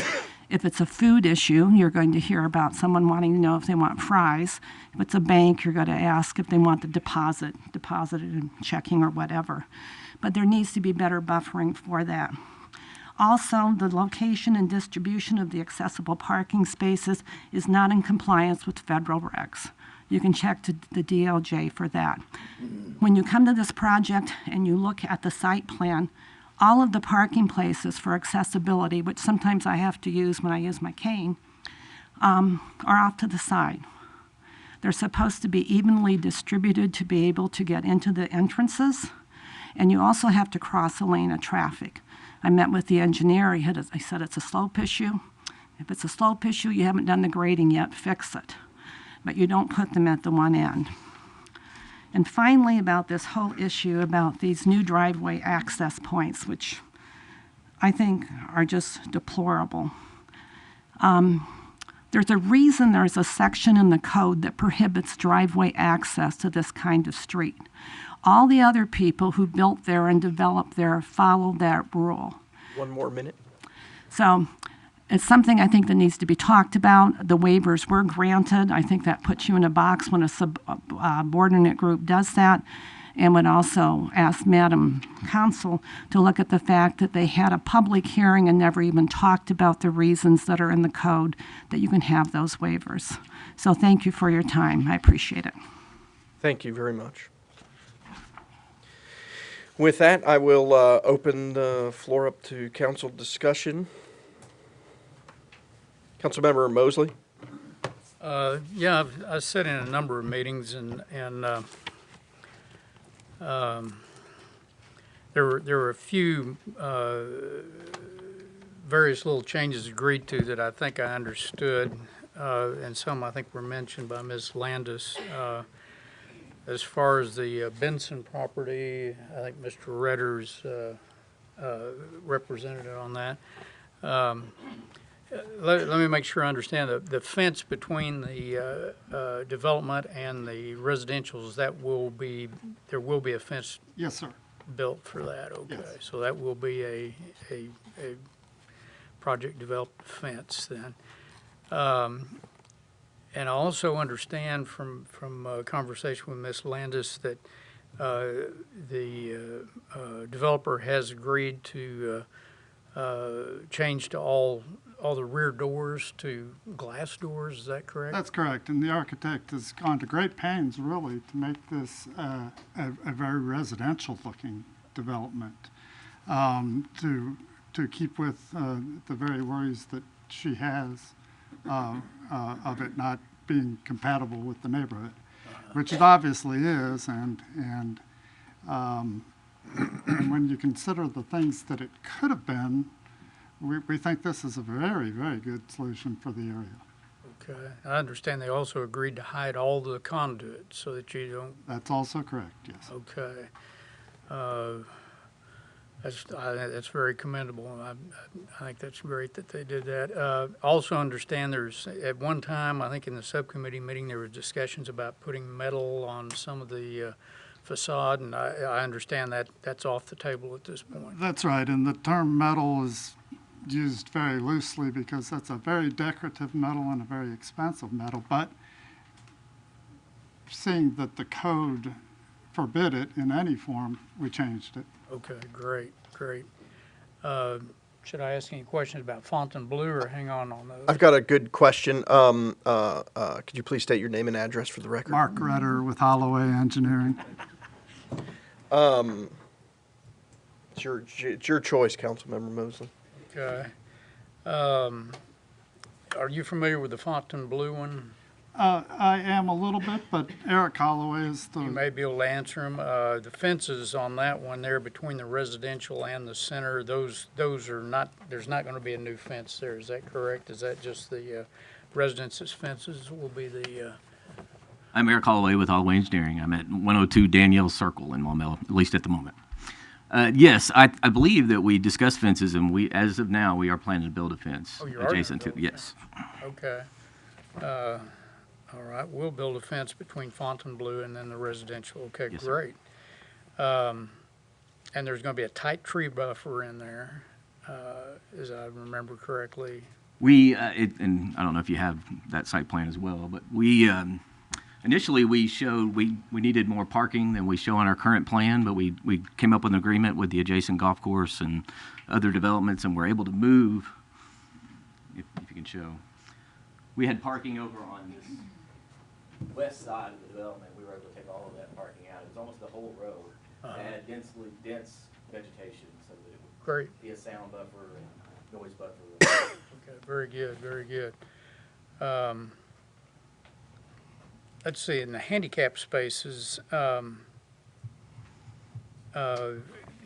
if it's a food issue, you're going to hear about someone wanting to know if they want fries. If it's a bank, you're going to ask if they want the deposited in checking or whatever. But there needs to be better buffering for that. Also, the location and distribution of the accessible parking spaces is not in compliance with federal regs. You can check to the DLJ for that. When you come to this project and you look at the site plan, all of the parking places for accessibility, which sometimes I have to use when I use my cane, are off to the side. They're supposed to be evenly distributed to be able to get into the entrances, and you also have to cross a lane of traffic. I met with the engineer. I said it's a slope issue. If it's a slope issue, you haven't done the grading yet, fix it. But you don't put them at the one end. And finally, about this whole issue about these new driveway access points, which I think are just deplorable. There's a reason there's a section in the code that prohibits driveway access to this kind of street. All the other people who built there and developed there followed that rule. One more minute. So it's something I think that needs to be talked about. The waivers were granted. I think that puts you in a box when a subordinate group does that, and would also ask Madam Council to look at the fact that they had a public hearing and never even talked about the reasons that are in the code that you can have those waivers. So thank you for your time. I appreciate it. Thank you very much. With that, I will open the floor up to council discussion. Councilmember Mosley. Yeah, I've sat in a number of meetings, and there were a few various little changes agreed to that I think I understood, and some I think were mentioned by Ms. Landis. As far as the Benson property, I think Mr. Redder's representative on that. Let me make sure I understand the fence between the development and the residentials, there will be a fence Yes, sir. built for that, okay? Yes. So that will be a project developed fence then. And I also understand from a conversation with Ms. Landis that the developer has agreed to change to all the rear doors to glass doors, is that correct? That's correct, and the architect has gone to great pains, really, to make this a very residential-looking development, to keep with the very worries that she has of it not being compatible with the neighborhood, which it obviously is, and when you consider the things that it could have been, we think this is a very, very good solution for the area. Okay, I understand they also agreed to hide all the conduits so that you don't. That's also correct, yes. Okay. That's very commendable. I think that's great that they did that. Also understand there's, at one time, I think in the subcommittee meeting, there were discussions about putting metal on some of the facade, and I understand that that's off the table at this point. That's right, and the term metal is used very loosely because that's a very decorative metal and a very expensive metal, but seeing that the code forbid it in any form, we changed it. Okay, great, great. Should I ask any questions about Fontainebleau or hang on those? I've got a good question. Could you please state your name and address for the record? Mark Rutter with Holloway Engineering. It's your choice, Councilmember Mosley. Okay. Are you familiar with the Fontainebleau one? I am a little bit, but Eric Holloway is You may be able to answer them. The fences on that one there between the residential and the center, those are not, there's not going to be a new fence there. Is that correct? Is that just the residences' fences will be the? I'm Eric Holloway with Holloway Engineering. I'm at 102 Danielle Circle in Maumelle, at least at the moment. Yes, I believe that we discussed fences, and as of now, we are planning to build a fence adjacent to. Yes. Okay. All right, we'll build a fence between Fontainebleau and then the residential. Okay, Yes, great. And there's going to be a tight tree buffer in there, as I remember correctly. We, and I don't know if you have that site plan as well, but we, initially we showed we needed more parking than we show on our current plan, but we came up with an agreement with the adjacent golf course and other developments, and we're able to move, if you can show. We had parking over on this west side of the development. We were able to take all of that parking out. It was almost the whole road. It had dense vegetation, so that it would Great. be a sound buffer and noise buffer. Okay, very good, very good. Let's see, in the handicap spaces,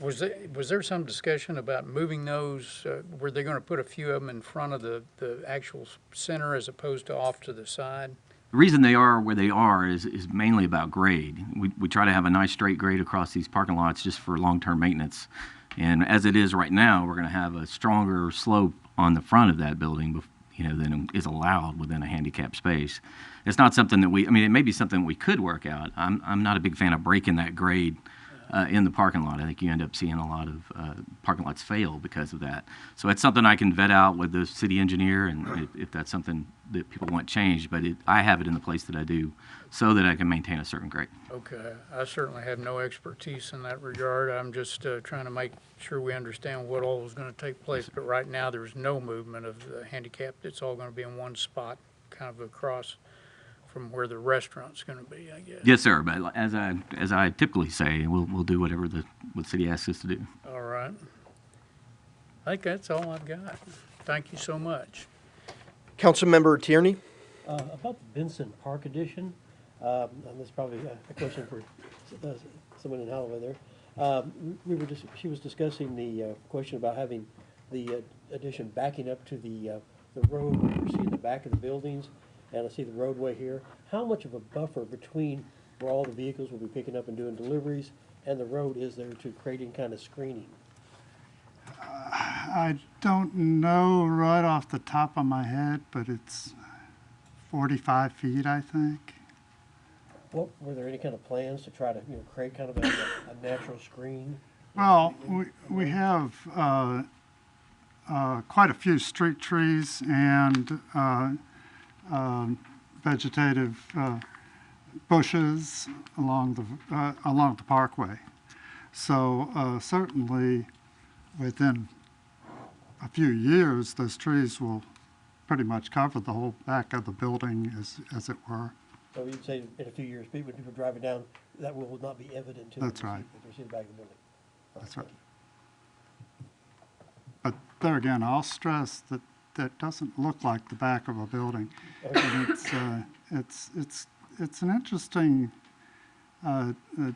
was there some discussion about moving those? Were they going to put a few of them in front of the actual center as opposed to off to the side? The reason they are where they are is mainly about grade. We try to have a nice straight grade across these parking lots just for long-term maintenance. And as it is right now, we're going to have a stronger slope on the front of that building, than is allowed within a handicap space. It's not something that it may be something we could work out. I'm not a big fan of breaking that grade in the parking lot. I think you end up seeing a lot of parking lots fail because of that. So it's something I can vet out with the city engineer, and if that's something that people want changed, but I have it in the place that I do so that I can maintain a certain grade. Okay, I certainly have no expertise in that regard. I'm just trying to make sure we understand what all is going to take place. But right now, there's no movement of the handicapped. It's all going to be in one spot, kind of across from where the restaurant's going to be, I guess. Yes, sir. But as I typically say, we'll do whatever the city asks us to do. All right. I think that's all I've got. Thank you so much. Councilmember Tierney? About the Benson Park addition, and this is probably a question for someone in Holloway there. She was discussing the question about having the addition backing up to the road where you see the back of the buildings, and I see the roadway here. How much of a buffer between where all the vehicles will be picking up and doing deliveries and the road is there to creating kind of screening? I don't know right off the top of my head, but it's 45 feet, I think. What, were there any kind of plans to try to, create kind of a natural screen? Well, we have quite a few street trees and vegetative bushes along the parkway. So certainly within a few years, those trees will pretty much cover the whole back of the building, as it were. So you'd say in a few years, when people are driving down, that will not be evident to them. That's right. If they see the back of the building. That's right. But there again, I'll stress that that doesn't look like the back of a building. And it's an interesting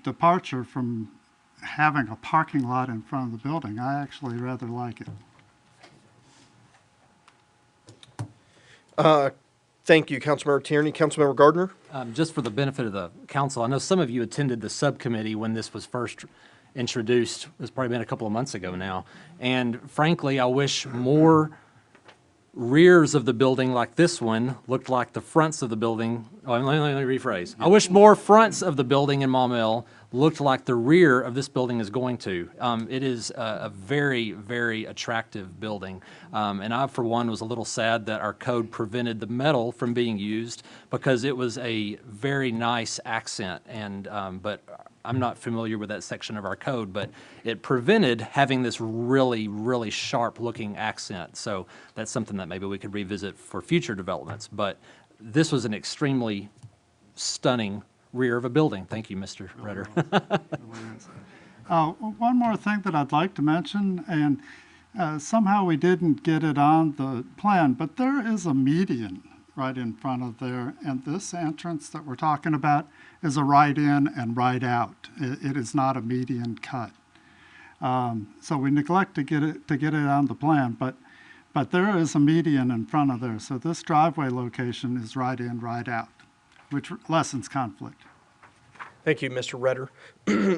departure from having a parking lot in front of the building. I actually rather like it. Thank you, Councilmember Tierney. Councilmember Gardner? Just for the benefit of the council, I know some of you attended the subcommittee when this was first introduced. It's probably been a couple of months ago now. And frankly, I wish more rears of the building like this one looked like the fronts of the building. Oh, let me rephrase. I wish more fronts of the building in Maumelle looked like the rear of this building is going to. It is a very, very attractive building. And I, for one, was a little sad that our code prevented the metal from being used because it was a very nice accent. And but I'm not familiar with that section of our code, but it prevented having this really, really sharp-looking accent. So that's something that maybe we could revisit for future developments. But this was an extremely stunning rear of a building. Thank you, Mr. Rutter. One more thing that I'd like to mention, and somehow we didn't get it on the plan, but there is a median right in front of there, and this entrance that we're talking about is a right in and right out. It is not a median cut. So we neglect to get it on the plan, but there is a median in front of there. So this driveway location is right in, right out, which lessens conflict. Thank you, Mr. Redder.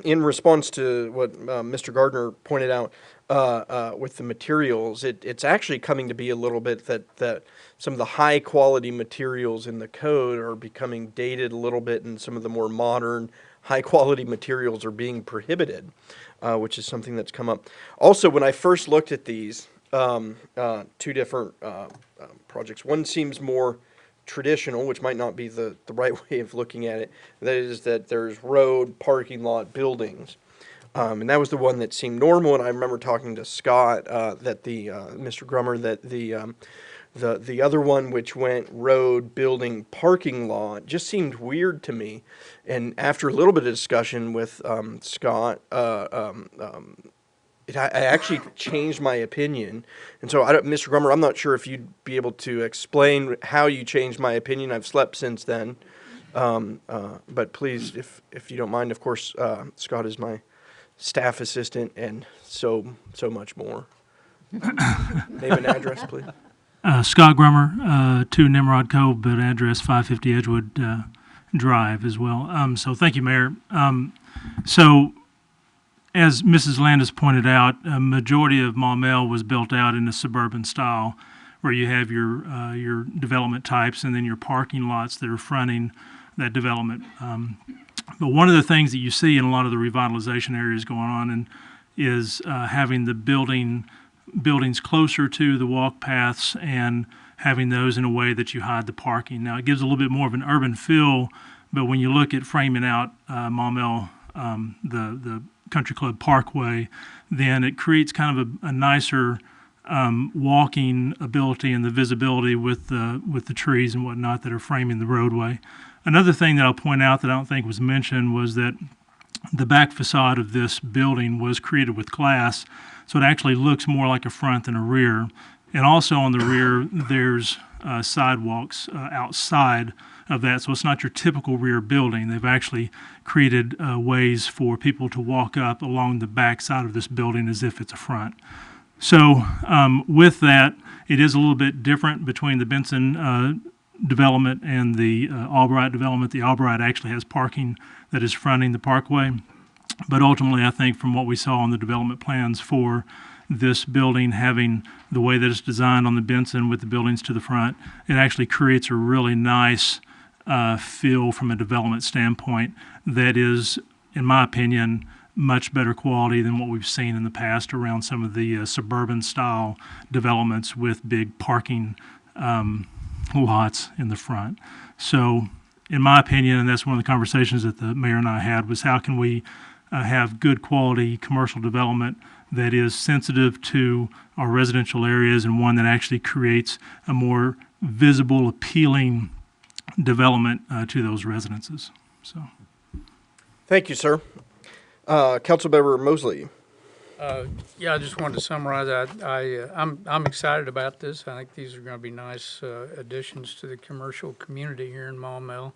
In response to what Mr. Gardner pointed out with the materials, it's actually coming to be a little bit that some of the high quality materials in the code are becoming dated a little bit, and some of the more modern high quality materials are being prohibited, which is something that's come up. Also, when I first looked at these two different projects, one seems more traditional, which might not be the right way of looking at it. That is that there's road, parking lot, buildings. And that was the one that seemed normal. And I remember talking to Scott, that Mr. Grummer, that the other one, which went road, building, parking lot, just seemed weird to me. And after a little bit of discussion with Scott, I actually changed my opinion. And so, Mr. Grummer, I'm not sure if you'd be able to explain how you changed my opinion. I've slept since then. But please, if you don't mind, of course, Scott is my staff assistant and so much more. Name and address, please. Scott Grummer, 2 Nimrod Cove, but address 550 Edgewood Drive as well. So thank you, Mayor. So as Mrs. Landis pointed out, a majority of Maumelle was built out in the suburban style, where you have your development types and then your parking lots that are fronting that development. But one of the things that you see in a lot of the revitalization areas going on is having the buildings closer to the walk paths and having those in a way that you hide the parking. Now, it gives a little bit more of an urban feel, but when you look at framing out Maumelle, the Country Club Parkway, then it creates kind of a nicer walking ability and the visibility with the trees and whatnot that are framing the roadway. Another thing that I'll point out that I don't think was mentioned was that the back facade of this building was created with glass, so it actually looks more like a front than a rear. And also on the rear, there's sidewalks outside of that, so it's not your typical rear building. They've actually created ways for people to walk up along the back side of this building as if it's a front. So with that, it is a little bit different between the Benson development and the Albright development. The Albright actually has parking that is fronting the parkway, but ultimately I think from what we saw on the development plans for this building having the way that it's designed on the Benson with the buildings to the front, it actually creates a really nice feel from a development standpoint that is, in my opinion, much better quality than what we've seen in the past around some of the suburban style developments with big parking lots in the front. So in my opinion, and that's one of the conversations that the mayor and I had, was how can we have good quality commercial development that is sensitive to our residential areas and one that actually creates a more visible, appealing development to those residences. So, Thank you, sir. Councilmember Mosley. Yeah, I just wanted to summarize that. I'm excited about this. I think these are going to be nice additions to the commercial community here in Maumelle.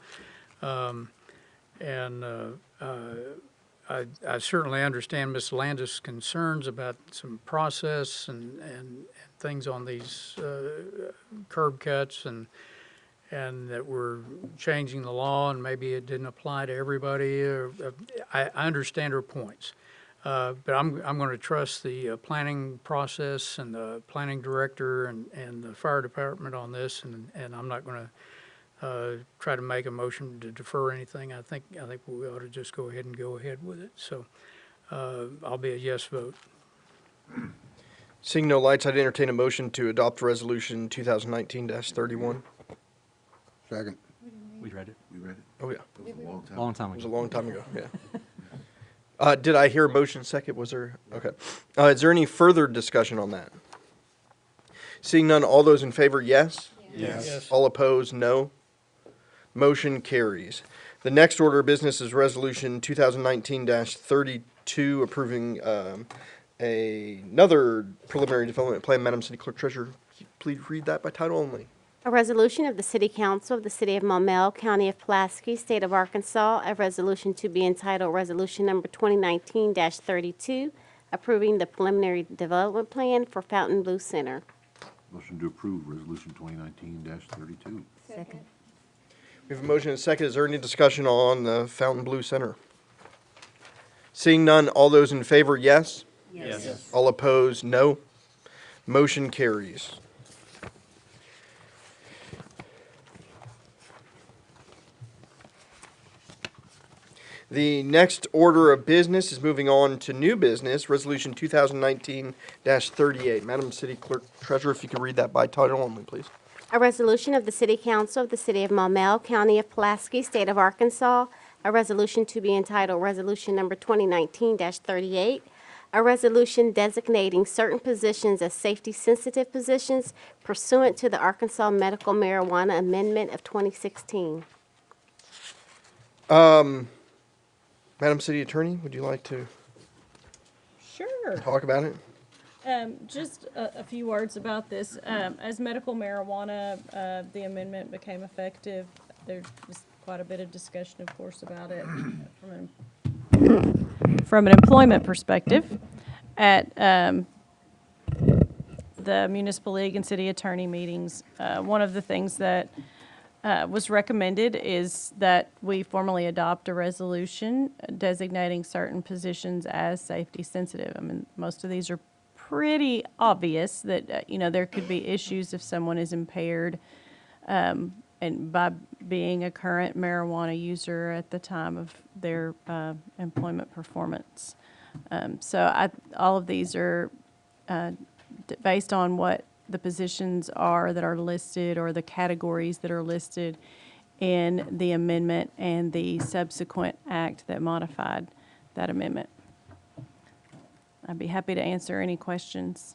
I certainly understand Ms. Landis' concerns about some process and things on these curb cuts and that we're changing the law and maybe it didn't apply to everybody. I understand her points. But I'm going to trust the planning process and the planning director and the fire department on this, and I'm not going to try to make a motion to defer anything. I think we ought to just go ahead with it. So I'll be a yes vote. Seeing no lights, I'd entertain a motion to adopt resolution 2019-31. Second. We read it. We read it. Oh, yeah. It was a long time. Long time It was ago. a long time ago, yeah. Did I hear a motion second? Was there? Okay. Is there any further discussion on that? Seeing none, all those in favor, yes? Yes. All opposed, no. Motion carries. The next order of business is resolution 2019-32, approving another preliminary development plan. Madam City Clerk Treasurer, please read that by title only. A resolution of the City Council of the City of Maumelle, County of Pulaski, State of Arkansas, a resolution to be entitled Resolution Number 2019-32, approving the preliminary development plan for Fontainebleau Center. Motion to approve resolution 2019-32. Second. We have a motion and a second. Is there any discussion on the Fontainebleau Center? Seeing none, all those in favor, yes? Yes. All opposed, no. Motion carries. The next order of business is moving on to new business, Resolution 2019-38. Madam City Clerk Treasurer, if you could read that by title only, please. A resolution of the City Council of the City of Maumelle, County of Pulaski, State of Arkansas, a resolution to be entitled Resolution Number 2019-38, a resolution designating certain positions as safety-sensitive positions pursuant to the Arkansas Medical Marijuana Amendment of 2016. Madam City Attorney, would you like to Sure. talk about it? Just a few words about this. As medical marijuana, the amendment became effective, there was quite a bit of discussion, of course, about it from an employment perspective at the Municipal League and City Attorney meetings. One of the things that was recommended is that we formally adopt a resolution designating certain positions as safety sensitive. I mean, most of these are pretty obvious that, there could be issues if someone is impaired and by being a current marijuana user at the time of their employment performance. So all of these are based on what the positions are that are listed or the categories that are listed in the amendment and the subsequent act that modified that amendment. I'd be happy to answer any questions.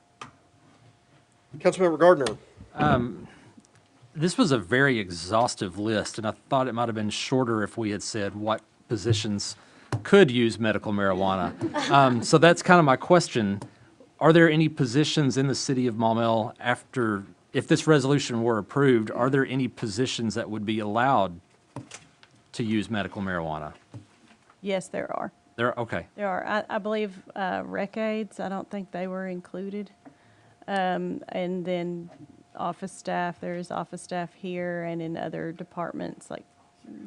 Councilmember Gardner. This was a very exhaustive list, and I thought it might have been shorter if we had said what positions could use medical marijuana. So that's kind of my question. Are there any positions in the city of Maumelle if this resolution were approved, are there any positions that would be allowed to use medical marijuana? Yes, there are. Okay. There are. I believe rec aides, I don't think they were included. And then office staff, there is office staff here and in other departments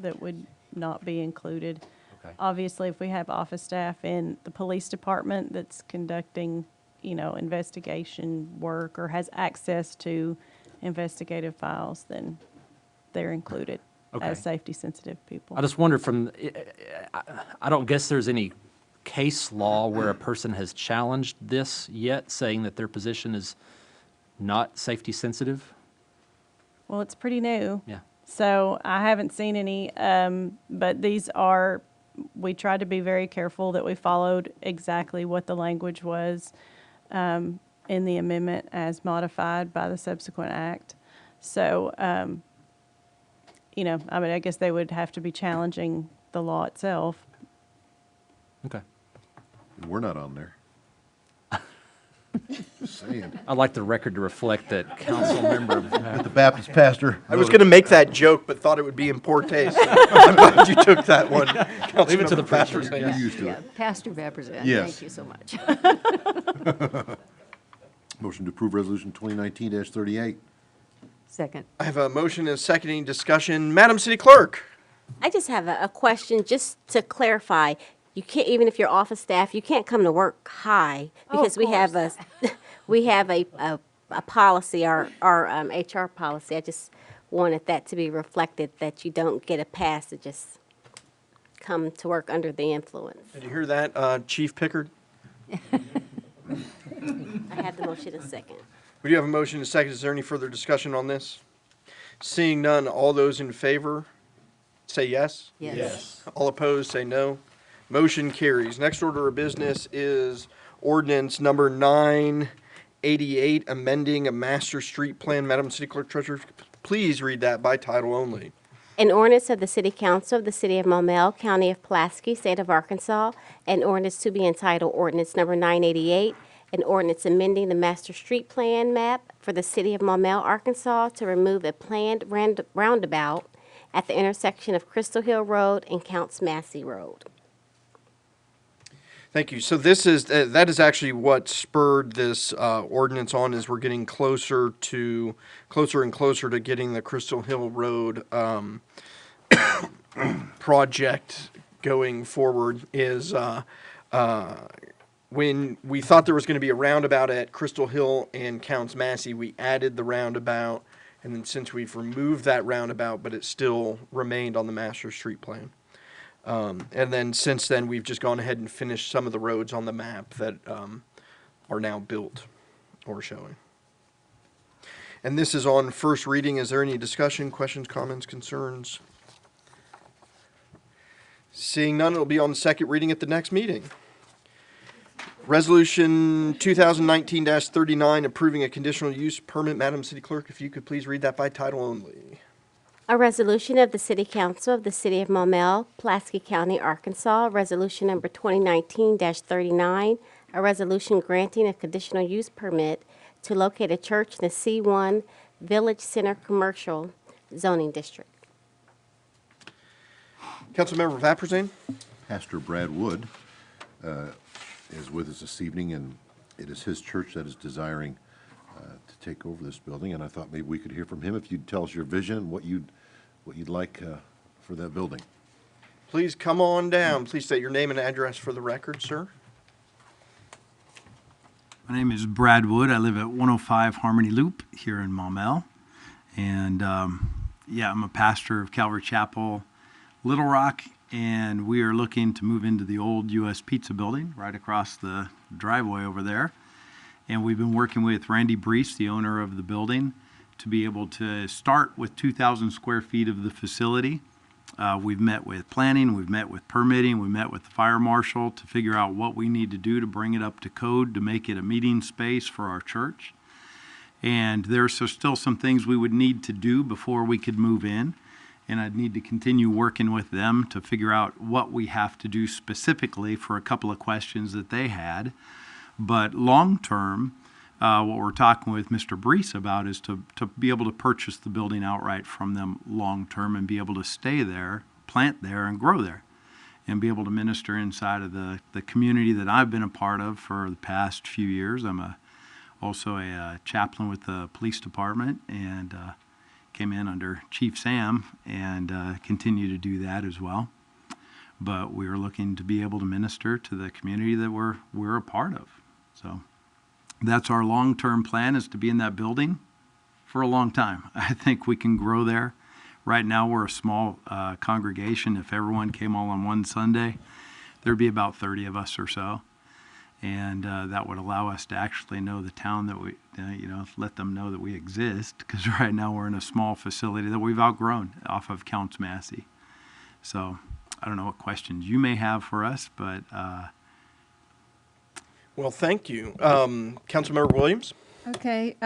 that would not be included. Okay. Obviously, if we have office staff in the police department that's conducting, investigation work or has access to investigative files, then they're included Okay. as safety-sensitive people. I just wonder I don't guess there's any case law where a person has challenged this yet, saying that their position is not safety sensitive? Well, it's pretty new. Yeah. So I haven't seen any, but we tried to be very careful that we followed exactly what the language was in the amendment as modified by the subsequent act. So, I guess they would have to be challenging the law itself. Okay. We're not on there. Just saying. I'd like the record to reflect that council member. The Baptist pastor. I was going to make that joke, but thought it would be in poor taste. I'm glad you took that one. Leave it to the pastor. preacher. You're used to Yeah, it. Pastor Vapurzian, Yes. thank you so much. Motion to approve resolution 2019-38. Second. I have a motion and a seconding discussion. Madam City Clerk. I just have a question, just to clarify. You can't, even if you're office staff, you can't come to work high because we have a policy, our HR policy. I just wanted that to be reflected, that you don't get a pass to just come to work under the influence. Did you hear that, Chief Pickard? I have the motion in second. We do have a motion and a second. Is there any further discussion on this? Seeing none, all those in favor, say yes. Yes. Yes. All opposed, say no. Motion carries. Next order of business is ordinance number 988, amending a master street plan. Madam City Clerk Treasurer, please read that by title only. An ordinance of the City Council of the City of Maumelle, County of Pulaski, State of Arkansas, an ordinance to be entitled Ordinance Number 988, an ordinance amending the master street plan map for the City of Maumelle, Arkansas, to remove a planned roundabout at the intersection of Crystal Hill Road and Counts Massey Road. Thank you. So this is, that is actually what spurred this ordinance on, is we're getting closer and closer to getting the Crystal Hill Road project going forward. Is when we thought there was going to be a roundabout at Crystal Hill and Counts Massey, we added the roundabout, and then since we've removed that roundabout, but it still remained on the master street plan. And then since then, we've just gone ahead and finished some of the roads on the map that are now built or showing. And this is on first reading. Is there any discussion, questions, comments, concerns? Seeing none, it'll be on second reading at the next meeting. Resolution 2019-39, approving a conditional use permit. Madam City Clerk, if you could please read that by title only. A resolution of the City Council of the City of Maumelle, Pulaski County, Arkansas, resolution number 2019-39, a resolution granting a conditional use permit to locate a church in the C1 Village Center Commercial Zoning District. Councilmember Vapurzian. Pastor Brad Wood is with us this evening, and it is his church that is desiring to take over this building, and I thought maybe we could hear from him if you'd tell us your vision, what you'd like for that building. Please come on down. Please state your name and address for the record, sir. My name is Brad Wood. I live at 105 Harmony Loop here in Maumelle. And I'm a pastor of Calvary Chapel, Little Rock, and we are looking to move into the old U.S. Pizza building right across the driveway over there. And we've been working with Randy Brees, the owner of the building, to be able to start with 2,000 square feet of the facility. We've met with planning, we've met with permitting, we met with the fire marshal to figure out what we need to do to bring it up to code to make it a meeting space for our church. And there's still some things we would need to do before we could move in. And I'd need to continue working with them to figure out what we have to do specifically for a couple of questions that they had. But long term, what we're talking with Mr. Brees about is to be able to purchase the building outright from them long term and be able to stay there, plant there, and grow there, and be able to minister inside of the community that I've been a part of for the past few years. I'm also a chaplain with the police department, and came in under Chief Sam and continue to do that as well. But we're looking to be able to minister to the community that we're a part of. So That's our long-term plan, is to be in that building for a long time. I think we can grow there. Right now, we're a small congregation. If everyone came all on one Sunday, there'd be about 30 of us or so. And that would allow us to actually know the town that we, let them know that we exist. Because right now we're in a small facility that we've outgrown off of Counts Massey. So I don't know what questions you may have for us, but. Well, thank you. Councilmember Williams? Okay,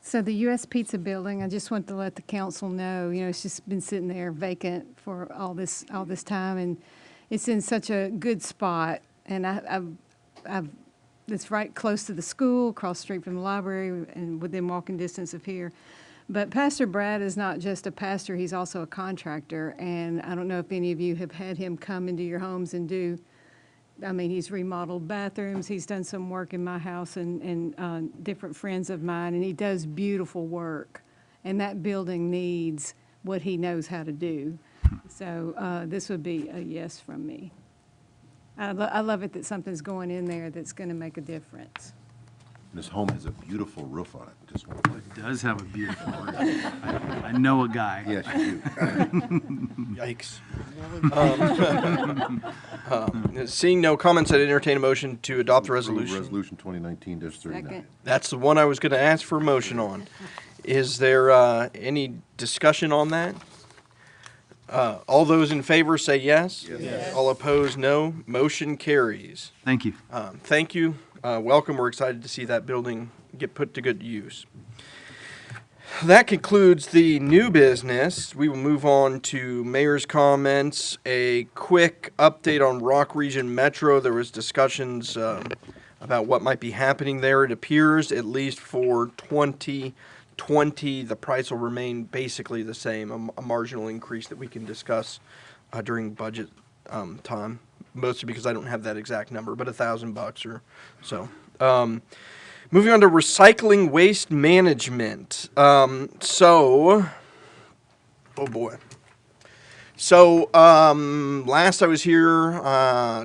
so the U.S. Pizza Building, I just want to let the council know, it's just been sitting there vacant for all this time, and it's in such a good spot. And it's right close to the school, across the street from the library, and within walking distance of here. But Pastor Brad is not just a pastor, he's also a contractor. And I don't know if any of you have had him come into your homes and he's remodeled bathrooms, he's done some work in my house and different friends of mine, and he does beautiful work. And that building needs what he knows how to do. So this would be a yes from me. I love it that something's going in there that's going to make a difference. This home has a beautiful roof on it. Just want to It does have a beautiful roof. I know a guy. Yes, you do. Yikes. Seeing no comments, I'd entertain a motion to adopt the resolution. Resolution 2019-39. Second. That's the one I was going to ask for a motion on. Is there any discussion on that? All those in favor say yes. Yes. All opposed, no. Motion carries. Thank you. Thank you. Welcome. We're excited to see that building get put to good use. That concludes the new business. We will move on to mayor's comments. A quick update on Rock Region Metro. There was discussions about what might be happening there. It appears, at least for 2020, the price will remain basically the same, a marginal increase that we can discuss during budget time. Mostly because I don't have that exact number, but $1,000 or so. Moving on to recycling waste management. Oh boy. So last I was here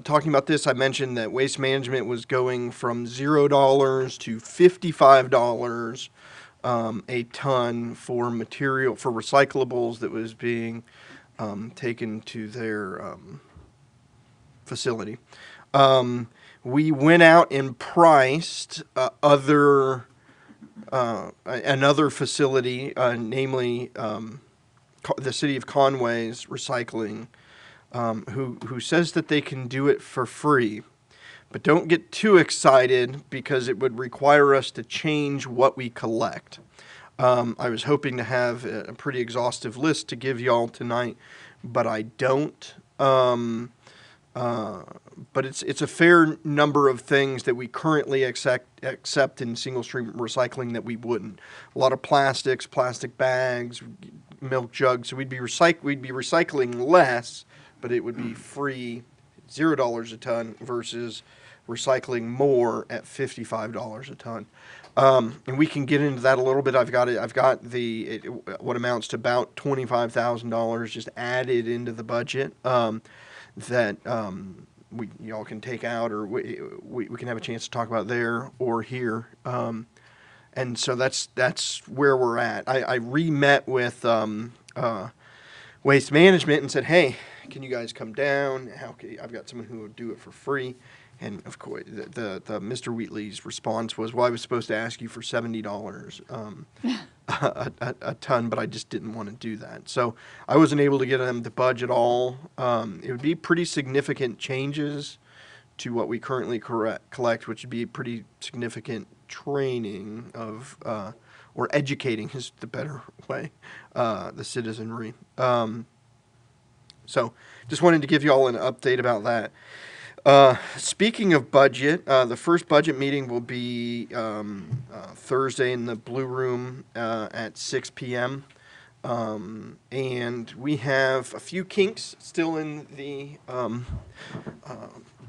talking about this, I mentioned that waste management was going from $0 to $55 a ton for material, for recyclables that was being taken to their facility. We went out and priced another facility, namely the city of Conway's recycling, who says that they can do it for free. But don't get too excited because it would require us to change what we collect. I was hoping to have a pretty exhaustive list to give y'all tonight, but I don't. But it's a fair number of things that we currently accept in single stream recycling that we wouldn't. A lot of plastics, plastic bags, milk jugs. So we'd be recycling less, but it would be free, $0 a ton versus recycling more at $55 a ton. And we can get into that a little bit. I've got what amounts to about $25,000 just added into the budget. That y'all can take out, or we can have a chance to talk about there or here. And so that's where we're at. I re-met with Waste Management and said, hey, can you guys come down? I've got someone who will do it for free. And of course, the Mr. Wheatley's response was, well, I was supposed to ask you for $70 a ton, but I just didn't want to do that. So I wasn't able to get them to budget all. It would be pretty significant changes to what we currently collect, which would be pretty significant training of, or educating is the better way, the citizenry. So just wanted to give you all an update about that. Speaking of budget, the first budget meeting will be Thursday in the Blue Room at 6 p.m. And we have a few kinks still in the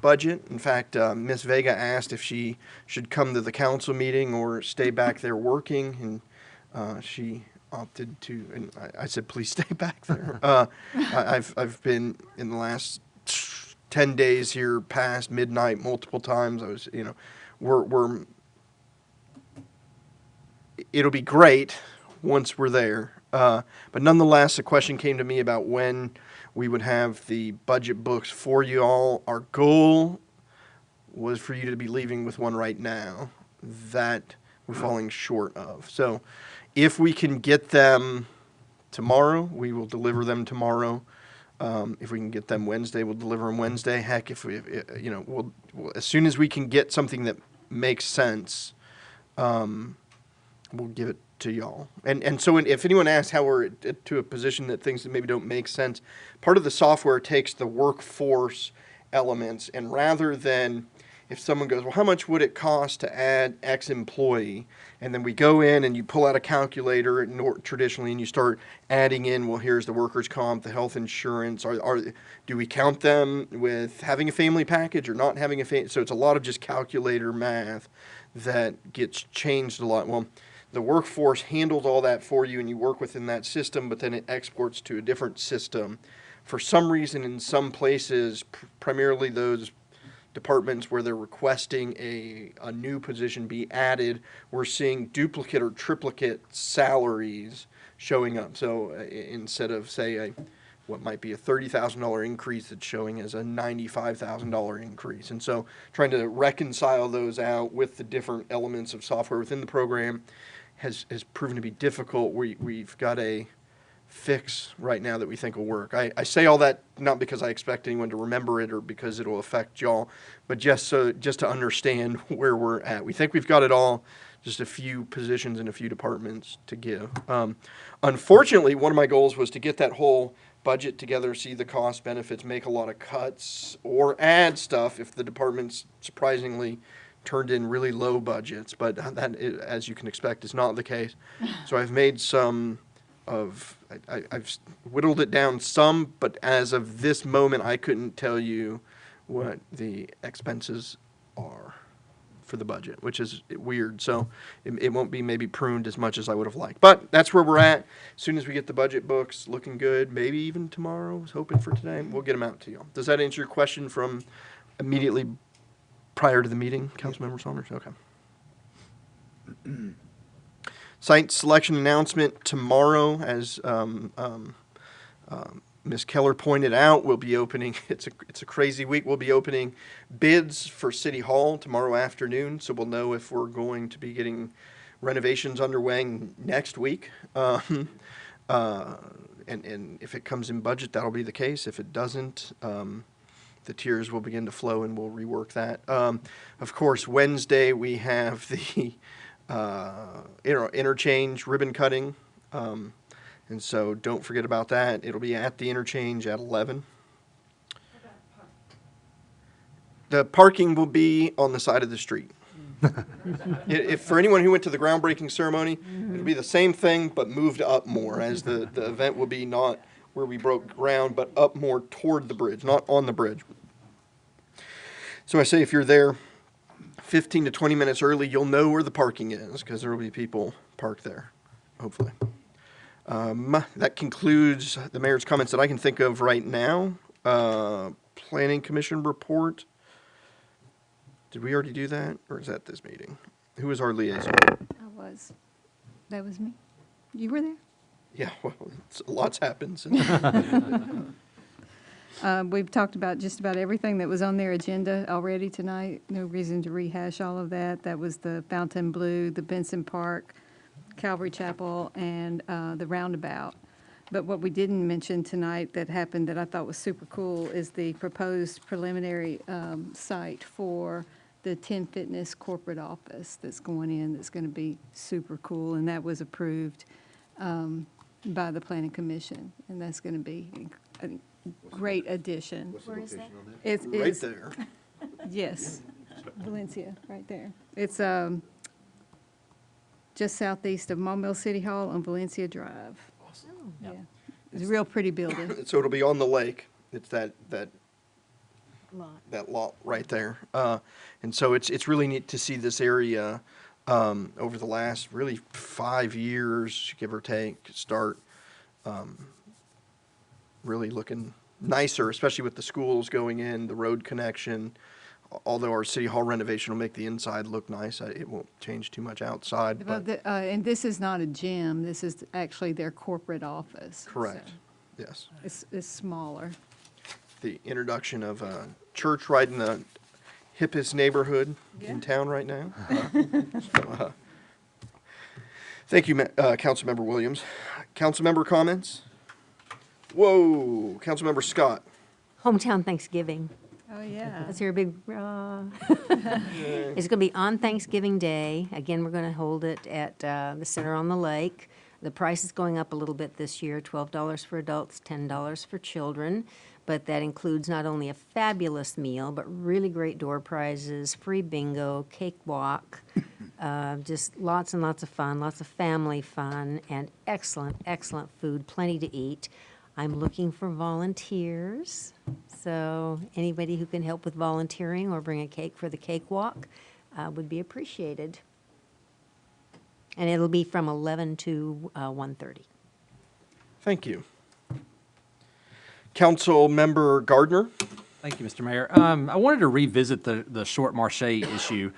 budget. In fact, Ms. Vega asked if she should come to the council meeting or stay back there working, and she opted to. And I said, please stay back there. I've been in the last 10 days here past midnight multiple times. I was, we're it'll be great once we're there. But nonetheless, a question came to me about when we would have the budget books for you all. Our goal was for you to be leaving with one right now. That we're falling short of. So if we can get them tomorrow, we will deliver them tomorrow. If we can get them Wednesday, we'll deliver them Wednesday. Heck, if we, we'll as soon as we can get something that makes sense, we'll give it to y'all. And so if anyone asks how we're to a position that things that maybe don't make sense, part of the software takes the workforce elements, and rather than if someone goes, well, how much would it cost to add X employee? And then we go in and you pull out a calculator traditionally and you start adding in, well, here's the workers' comp, the health insurance. Do we count them with having a family package or not having a family? So it's a lot of just calculator math that gets changed a lot. Well, the workforce handles all that for you and you work within that system, but then it exports to a different system. For some reason, in some places, primarily those departments where they're requesting a new position be added, we're seeing duplicate or triplicate salaries showing up. So instead of, say, what might be a $30,000 increase, it's showing as a $95,000 increase. And so trying to reconcile those out with the different elements of software within the program has proven to be difficult. We've got a fix right now that we think will work. I say all that not because I expect anyone to remember it or because it'll affect y'all, but just to understand where we're at. We think we've got it all, just a few positions and a few departments to give. Unfortunately, one of my goals was to get that whole budget together, see the cost benefits, make a lot of cuts, or add stuff if the departments surprisingly turned in really low budgets. But that, as you can expect, is not the case. So I've made some I've whittled it down some, but as of this moment, I couldn't tell you what the expenses are for the budget, which is weird. So it won't be maybe pruned as much as I would have liked. But that's where we're at. As soon as we get the budget books looking good, maybe even tomorrow, I was hoping for today, we'll get them out to you. Does that answer your question from immediately prior to the meeting, Councilmember Saunders? Okay. Site selection announcement tomorrow, as Ms. Keller pointed out. We'll be opening, it's a crazy week, we'll be opening bids for City Hall tomorrow afternoon, so we'll know if we're going to be getting renovations underway next week. And if it comes in budget, that'll be the case. If it doesn't, the tiers will begin to flow and we'll rework that. Of course, Wednesday we have the interchange ribbon cutting, and so don't forget about that. It'll be at the interchange at 11. The parking will be on the side of the street. If for anyone who went to the groundbreaking ceremony, it'll be the same thing but moved up more, as the event will be not where we broke ground but up more toward the bridge, not on the bridge. So I say if you're there 15 to 20 minutes early, you'll know where the parking is because there will be people parked there, hopefully. That concludes the mayor's comments that I can think of right now. Planning Commission report. Did we already do that, or is that this meeting? Who was our liaison? That was me. You were there? Yeah, well, lots happened since. We've talked about just about everything that was on their agenda already tonight. No reason to rehash all of that. That was the Fountain Blue, the Benson Park, Calvary Chapel, and the roundabout. But what we didn't mention tonight that happened that I thought was super cool is the proposed preliminary site for the 10 Fitness corporate office that's going in, that's going to be super cool, and that was approved by the Planning Commission, and that's going to be a great addition. Where is that? It's right there. Yes, Valencia, right there. It's just southeast of Maumelle City Hall on Valencia Drive. Awesome. Yeah, it's a real pretty building. So it'll be on the lake. It's that lot right there. And so it's really neat to see this area over the last really 5 years, give or take, start really looking nicer, especially with the schools going in, the road connection, although our city hall renovation will make the inside look nice, it won't change too much outside. Well, But and this is not a gym, this is actually their corporate office. correct, so yes. It's smaller. The introduction of a church right in the hippest neighborhood in town right now. Thank you, Councilmember Williams. Councilmember comments? Whoa, Councilmember Scott. Hometown Thanksgiving. Oh, yeah. Let's hear a big rah. It's going to be on Thanksgiving Day. Again, we're going to hold it at the Center on the Lake. The price is going up a little bit this year, $12 for adults, $10 for children. But that includes not only a fabulous meal, but really great door prizes, free bingo, cake walk, just lots and lots of fun, lots of family fun, and excellent, excellent food, plenty to eat. I'm looking for volunteers, so anybody who can help with volunteering or bring a cake for the cake walk would be appreciated. And it'll be from 11 to 1:30. Thank you. Councilmember Gardner. Thank you, Mr. Mayor. I wanted to revisit the Short Marche issue.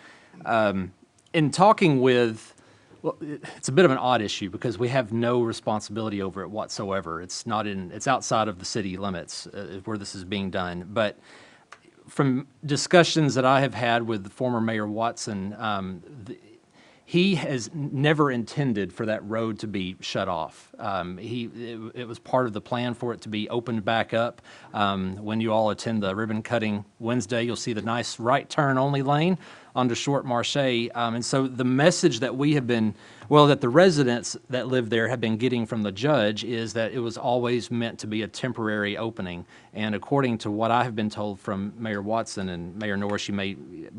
In talking with, well, it's a bit of an odd issue because we have no responsibility over it whatsoever. It's outside of the city limits where this is being done. But from discussions that I have had with former Mayor Watson, he has never intended for that road to be shut off. It was part of the plan for it to be opened back up. When you all attend the ribbon cutting Wednesday, you'll see the nice right turn only lane onto Short Marche. And so the message that we have been, that the residents that live there have been getting from the judge is that it was always meant to be a temporary opening. And according to what I have been told from Mayor Watson and Mayor Norris, you may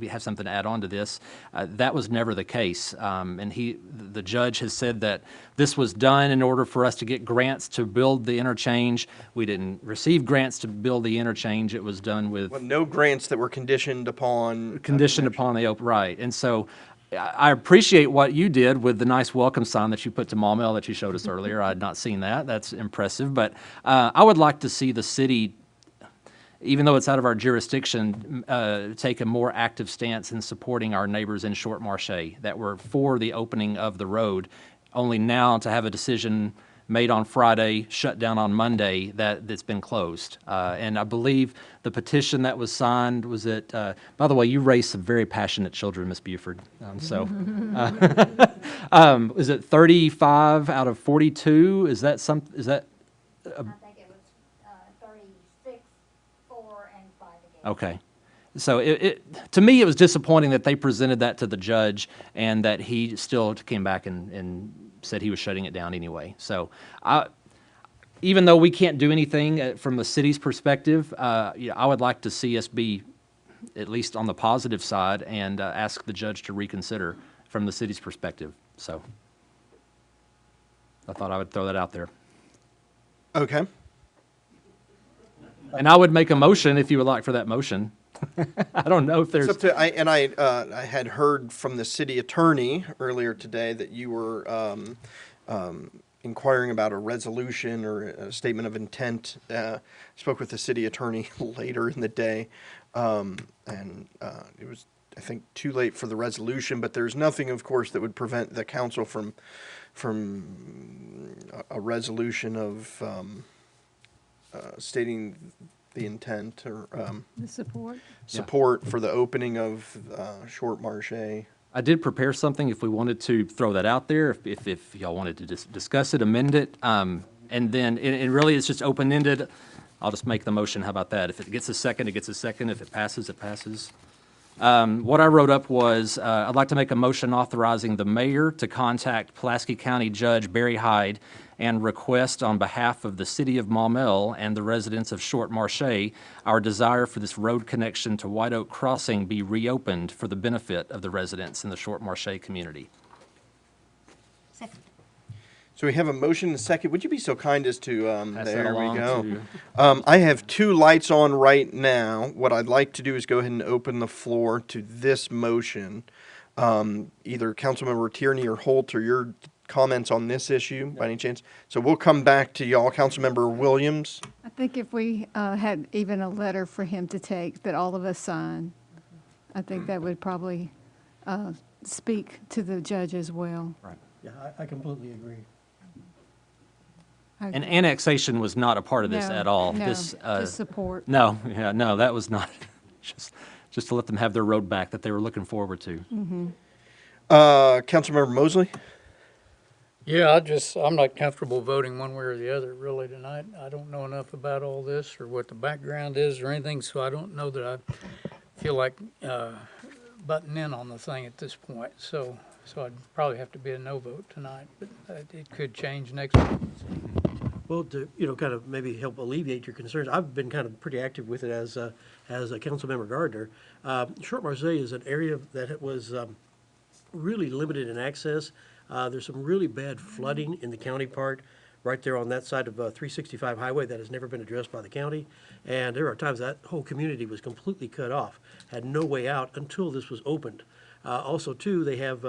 have something to add on to this, that was never the case. And the judge has said that this was done in order for us to get grants to build the interchange. We didn't receive grants to build the interchange. It was done with Well, no grants that were conditioned upon. the open, right. And so I appreciate what you did with the nice welcome sign that you put to Maumelle that you showed us earlier. I had not seen that. That's impressive. But I would like to see the city, even though it's out of our jurisdiction, take a more active stance in supporting our neighbors in Short Marche that were for the opening of the road, only now to have a decision made on Friday, shut down on Monday, that's been closed. And I believe the petition that was signed was by the way, you raised some very passionate children, Ms. Buford. Is it 35 out of 42? Is that I think it was 36, 4, and 5 again. Okay. So to me, it was disappointing that they presented that to the judge and that he still came back and said he was shutting it down anyway. So even though we can't do anything from the city's perspective, I would like to see us be at least on the positive side and ask the judge to reconsider from the city's perspective. So I thought I would throw that out there. Okay. And I would make a motion if you would like for that motion. I don't know if there's. It's up to, I had heard from the city attorney earlier today that you were inquiring about a resolution or a statement of intent. Spoke with the city attorney later in the day, and it was, I think, too late for the resolution. But there's nothing, of course, that would prevent the council from a resolution of stating the intent or The support for the opening of Short Marche. I did prepare something if we wanted to throw that out there, if y'all wanted to discuss it, amend it. And then it really is just open-ended. I'll just make the motion. How about that? If it gets a second, it gets a second. If it passes, it passes. What I wrote up was I'd like to make a motion authorizing the mayor to contact Pulaski County Judge Barry Hyde and request on behalf of the city of Maumelle and the residents of Short Marche our desire for this road connection to White Oak Crossing be reopened for the benefit of the residents in the Short Marche community. Second. So we have a motion and a second. Would you be so kind as to, Pass that there we along go. I have two lights on right now. What I'd like to do is go ahead and open the floor to this motion. Either Councilmember Tierney or Holt or your comments on this issue by any chance? So we'll come back to y'all. Councilmember Williams? I think if we had even a letter for him to take that all of us sign, I think that would probably speak to the judge as well. Right. Yeah, I completely agree. And annexation was not a part of this No, at all. no, This, just support. No, yeah, no, that was not, just to let them have their road back that they were looking forward to. Councilmember Mosley? Yeah, I'm not comfortable voting one way or the other really tonight. I don't know enough about all this or what the background is or anything, so I don't know that I feel like butting in on the thing at this point. So I'd probably have to be a no vote tonight, but it could change next week. Well, to, kind of maybe help alleviate your concerns, I've been kind of pretty active with it as a Councilmember Gardner. Short Marseille is an area that was really limited in access. There's some really bad flooding in the county part right there on that side of 365 highway that has never been addressed by the county. And there are times that whole community was completely cut off, had no way out until this was opened. Also, too, they have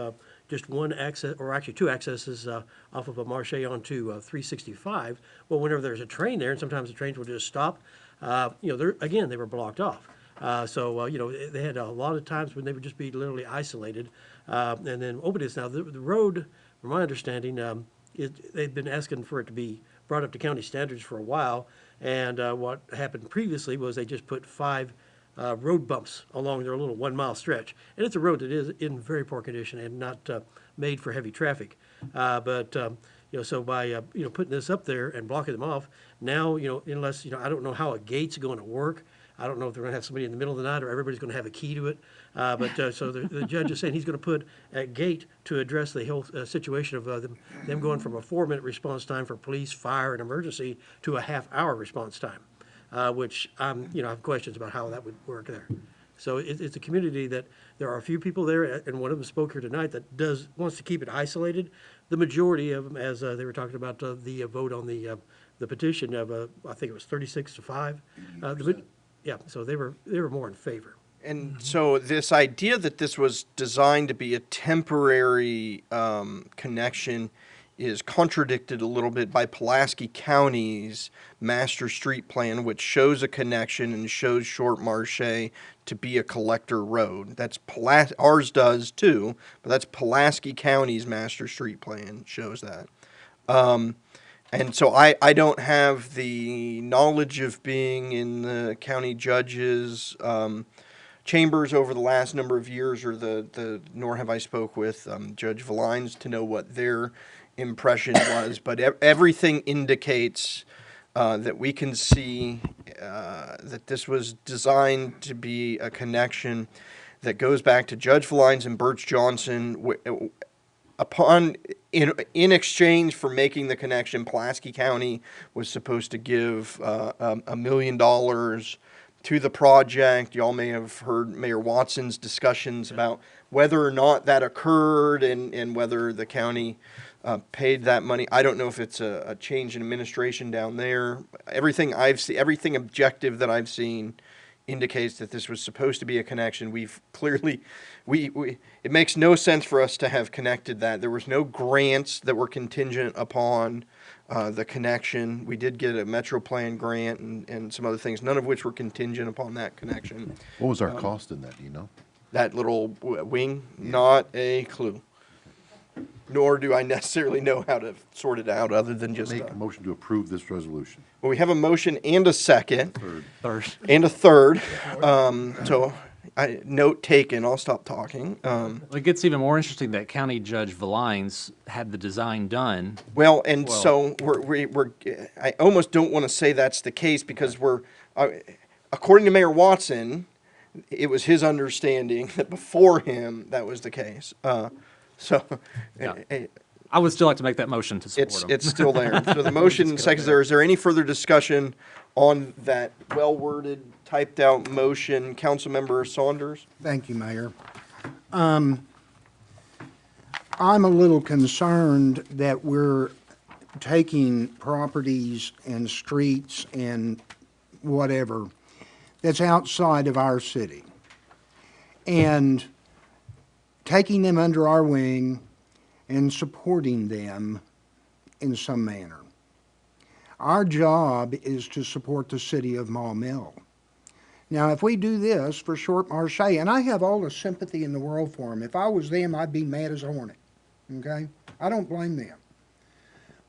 just one access, or actually two accesses off of a Marche onto 365. Well, whenever there's a train there, and sometimes the trains will just stop, they were blocked off. They had a lot of times when they would just be literally isolated. And then open this now. The road, from my understanding, they've been asking for it to be brought up to county standards for a while. And what happened previously was they just put 5 road bumps along their little 1 mile stretch. And it's a road that is in very poor condition and not made for heavy traffic. So by putting this up there and blocking them off, now, unless, I don't know how a gate's going to work. I don't know if they're going to have somebody in the middle of the night or everybody's going to have a key to it. So the judge is saying he's going to put a gate to address the whole situation of them going from a 4-minute response time for police, fire, and emergency to a half-hour response time, which I have questions about how that would work there. So it's a community that there are a few people there, and one of them spoke here tonight that wants to keep it isolated. The majority of them, as they were talking about the vote on the petition of I think it was 36-5. Yeah, so they were more in favor. And so this idea that this was designed to be a temporary connection is contradicted a little bit by Pulaski County's master street plan, which shows a connection and shows Short Marche to be a collector road. That's ours does too, but that's Pulaski County's master street plan shows that. And so I don't have the knowledge of being in the county judge's chambers over the last number of years, or nor have I spoke with Judge Valines to know what their impression was. But everything indicates that we can see that this was designed to be a connection that goes back to Judge Valines and Birch Johnson. In exchange for making the connection, Pulaski County was supposed to give $1 million to the project. Y'all may have heard Mayor Watson's discussions about whether or not that occurred and whether the county paid that money. I don't know if it's a change in administration down there. Everything objective that I've seen indicates that this was supposed to be a connection. We've clearly, it makes no sense for us to have connected that. There was no grants that were contingent upon the connection. We did get a Metro Plan grant and some other things, none of which were contingent upon that connection. What was our cost in that, do you know? That little wing, not a clue. Nor do I necessarily know how to sort it out other than just... Make a motion to approve this resolution. Well, we have a motion and a second. Third. And a third. So, note taken. I'll stop talking. It gets even more interesting that County Judge Valines had the design done. Well, so I almost don't want to say that's the case because according to Mayor Watson, it was his understanding that before him that was the case. I would still like to make that motion to support him. It's still there. So the motion and second is there any further discussion on that well-worded, typed-out motion? Councilmember Saunders? Thank you, Mayor. I'm a little concerned that we're taking properties and streets and whatever that's outside of our city and taking them under our wing and supporting them in some manner. Our job is to support the city of Maumelle. Now, if we do this for Short Marche, and I have all the sympathy in the world for them. If I was them, I'd be mad as a hornet, okay? I don't blame them.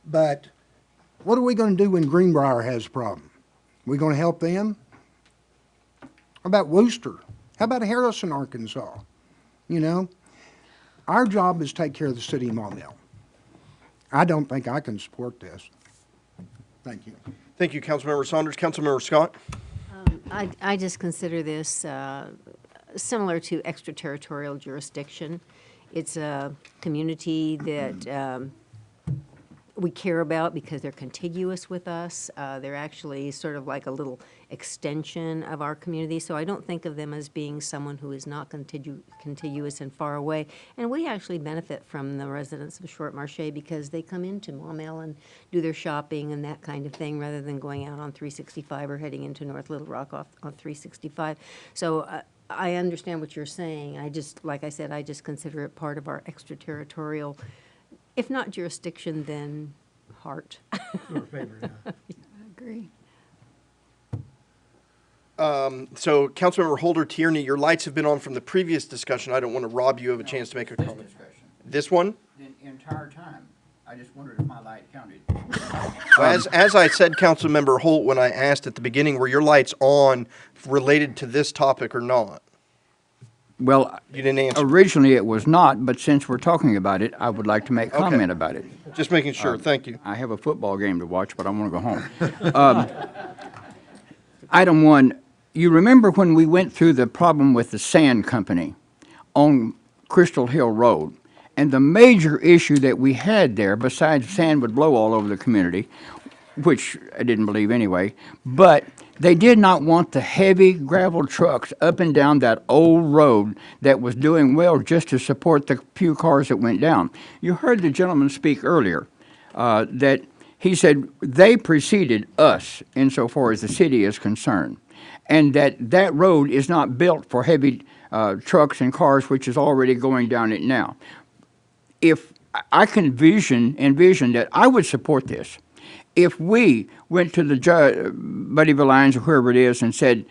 But what are we going to do when Greenbrier has a problem? We going to help them? How about Wooster? How about Harrison, Arkansas? You know, our job is to take care of the city of Maumelle. I don't think I can support this. Thank you. Thank you, Councilmember Saunders. Councilmember Scott? I just consider this similar to extraterritorial jurisdiction. It's a community that we care about because they're contiguous with us. They're actually sort of like a little extension of our community. So I don't think of them as being someone who is not contiguous and far away. And we actually benefit from the residents of Short Marche because they come into Maumelle and do their shopping and that kind of thing rather than going out on 365 or heading into North Little Rock off on 365. So I understand what you're saying. I just, like I said, I just consider it part of our extraterritorial, if not jurisdiction, then heart. Your favorite, I agree. So, Councilmember Holder Tierney, your lights have been on from the previous discussion. I don't want to rob you of a chance to make a comment. This one? The entire time. I just wondered if my light counted. As I said, Councilmember Holt, when I asked at the beginning, were your lights on related to this topic or not? Well, you didn't answer. Originally it was not, but since we're talking about it, I would like to make comment about it. Just making sure. Thank you. I have a football game to watch, but I want to go home. Item 1, you remember when we went through the problem with the sand company on Crystal Hill Road? And the major issue that we had there, besides sand would blow all over the community, which I didn't believe anyway, but they did not want the heavy gravel trucks up and down that old road that was doing well just to support the few cars that went down. You heard the gentleman speak earlier that he said they preceded us insofar as the city is concerned, and that road is not built for heavy trucks and cars, which is already going down it now. If I can envision that I would support this, if we went to the judge, Buddy Valines or whoever it is, and said,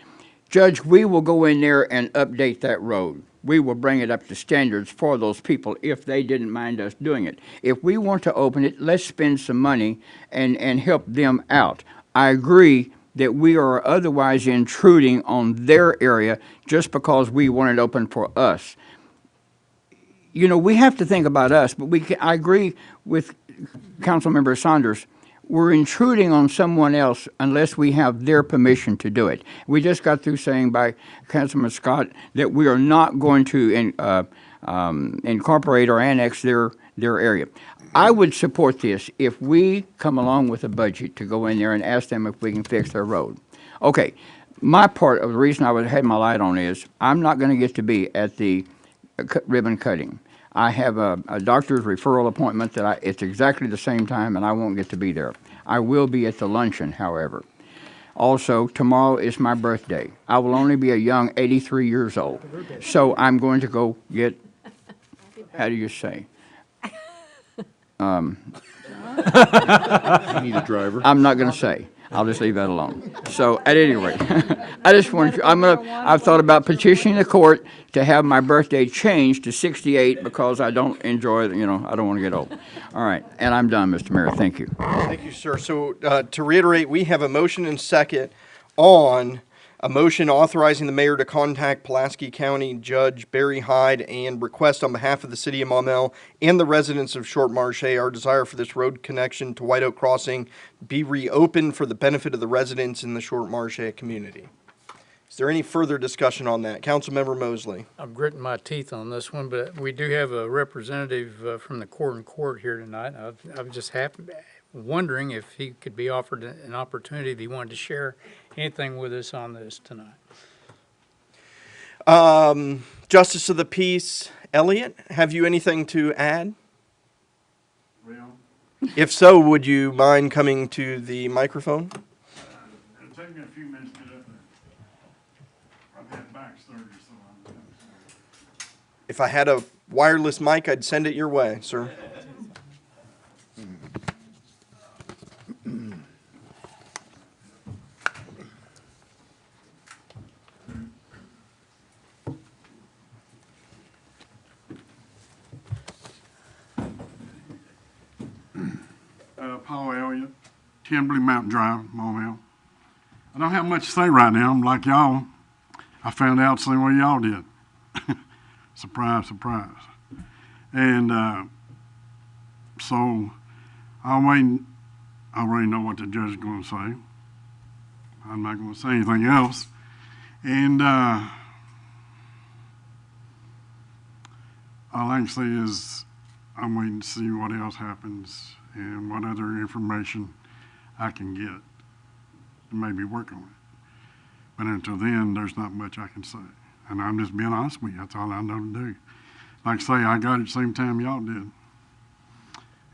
Judge, we will go in there and update that road. We will bring it up to standards for those people if they didn't mind us doing it. If we want to open it, let's spend some money and help them out. I agree that we are otherwise intruding on their area just because we want it open for us. You know, we have to think about us, but I agree with Councilmember Saunders. We're intruding on someone else unless we have their permission to do it. We just got through saying by Councilman Scott that we are not going to incorporate or annex their area. I would support this if we come along with a budget to go in there and ask them if we can fix their road. Okay, my part of the reason I had my light on is I'm not going to get to be at the ribbon cutting. I have a doctor's referral appointment that it's exactly the same time, and I won't get to be there. I will be at the luncheon, however. Also, tomorrow is my birthday. I will only be a young 83 years old. So I'm going to go get, how do you say? You need a driver. I'm not going to say. I'll just leave that alone. So at any rate, I just want to, I've thought about petitioning the court to have my birthday changed to 68 because I don't enjoy, I don't want to get old. All right, and I'm done, Mr. Mayor. Thank you. Thank you, sir. So to reiterate, we have a motion and second on a motion authorizing the mayor to contact Pulaski County Judge Barry Hyde and request on behalf of the city of Maumelle and the residents of Short Marche our desire for this road connection to White Oak Crossing be reopened for the benefit of the residents in the Short Marche community. Is there any further discussion on that? Councilmember Mosley. I'm gritting my teeth on this one, but we do have a representative from the court here tonight. I'm just wondering if he could be offered an opportunity if he wanted to share anything with us on this tonight. Justice of the Peace, Elliott, have you anything to add? Well, if so, would you mind coming to the microphone? it'll take me a few minutes to get up there. I've had back surgery, so I'm If I had a wireless mic, I'd send it your way, sir. Paul Elliott, Timberley Mountain Drive, Maumelle. I don't have much to say right now. I'm like y'all. I found out the same way y'all did. Surprise, surprise. And so I'm waiting. I already know what the judge is going to say. I'm not going to say anything else. And all I can say is I'm waiting to see what else happens and what other information I can get and maybe work on it. But until then, there's not much I can say. And I'm just being honest with you. That's all I know to do. Like I say, I got it the same time y'all did.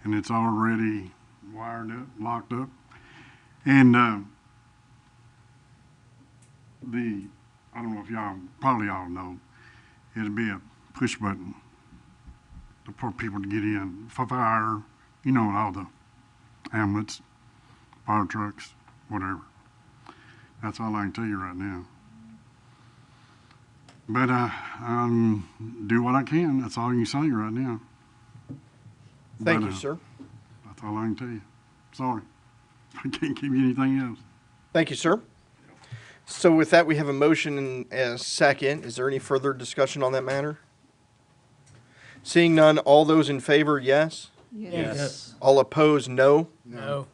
And it's already wired up, locked up. And I don't know if y'all, probably all know, it'll be a push button for people to get in, for fire, you know, all the ambulance, fire trucks, whatever. That's all I can tell you right now. But do what I can. That's all you can say right now. Thank But, you, sir. That's all I can tell you. Sorry. I can't give you anything else. Thank you, sir. So with that, we have a motion and a second. Is there any further discussion on that matter? Seeing none, all those in favor, yes? Yes. All opposed, no? No.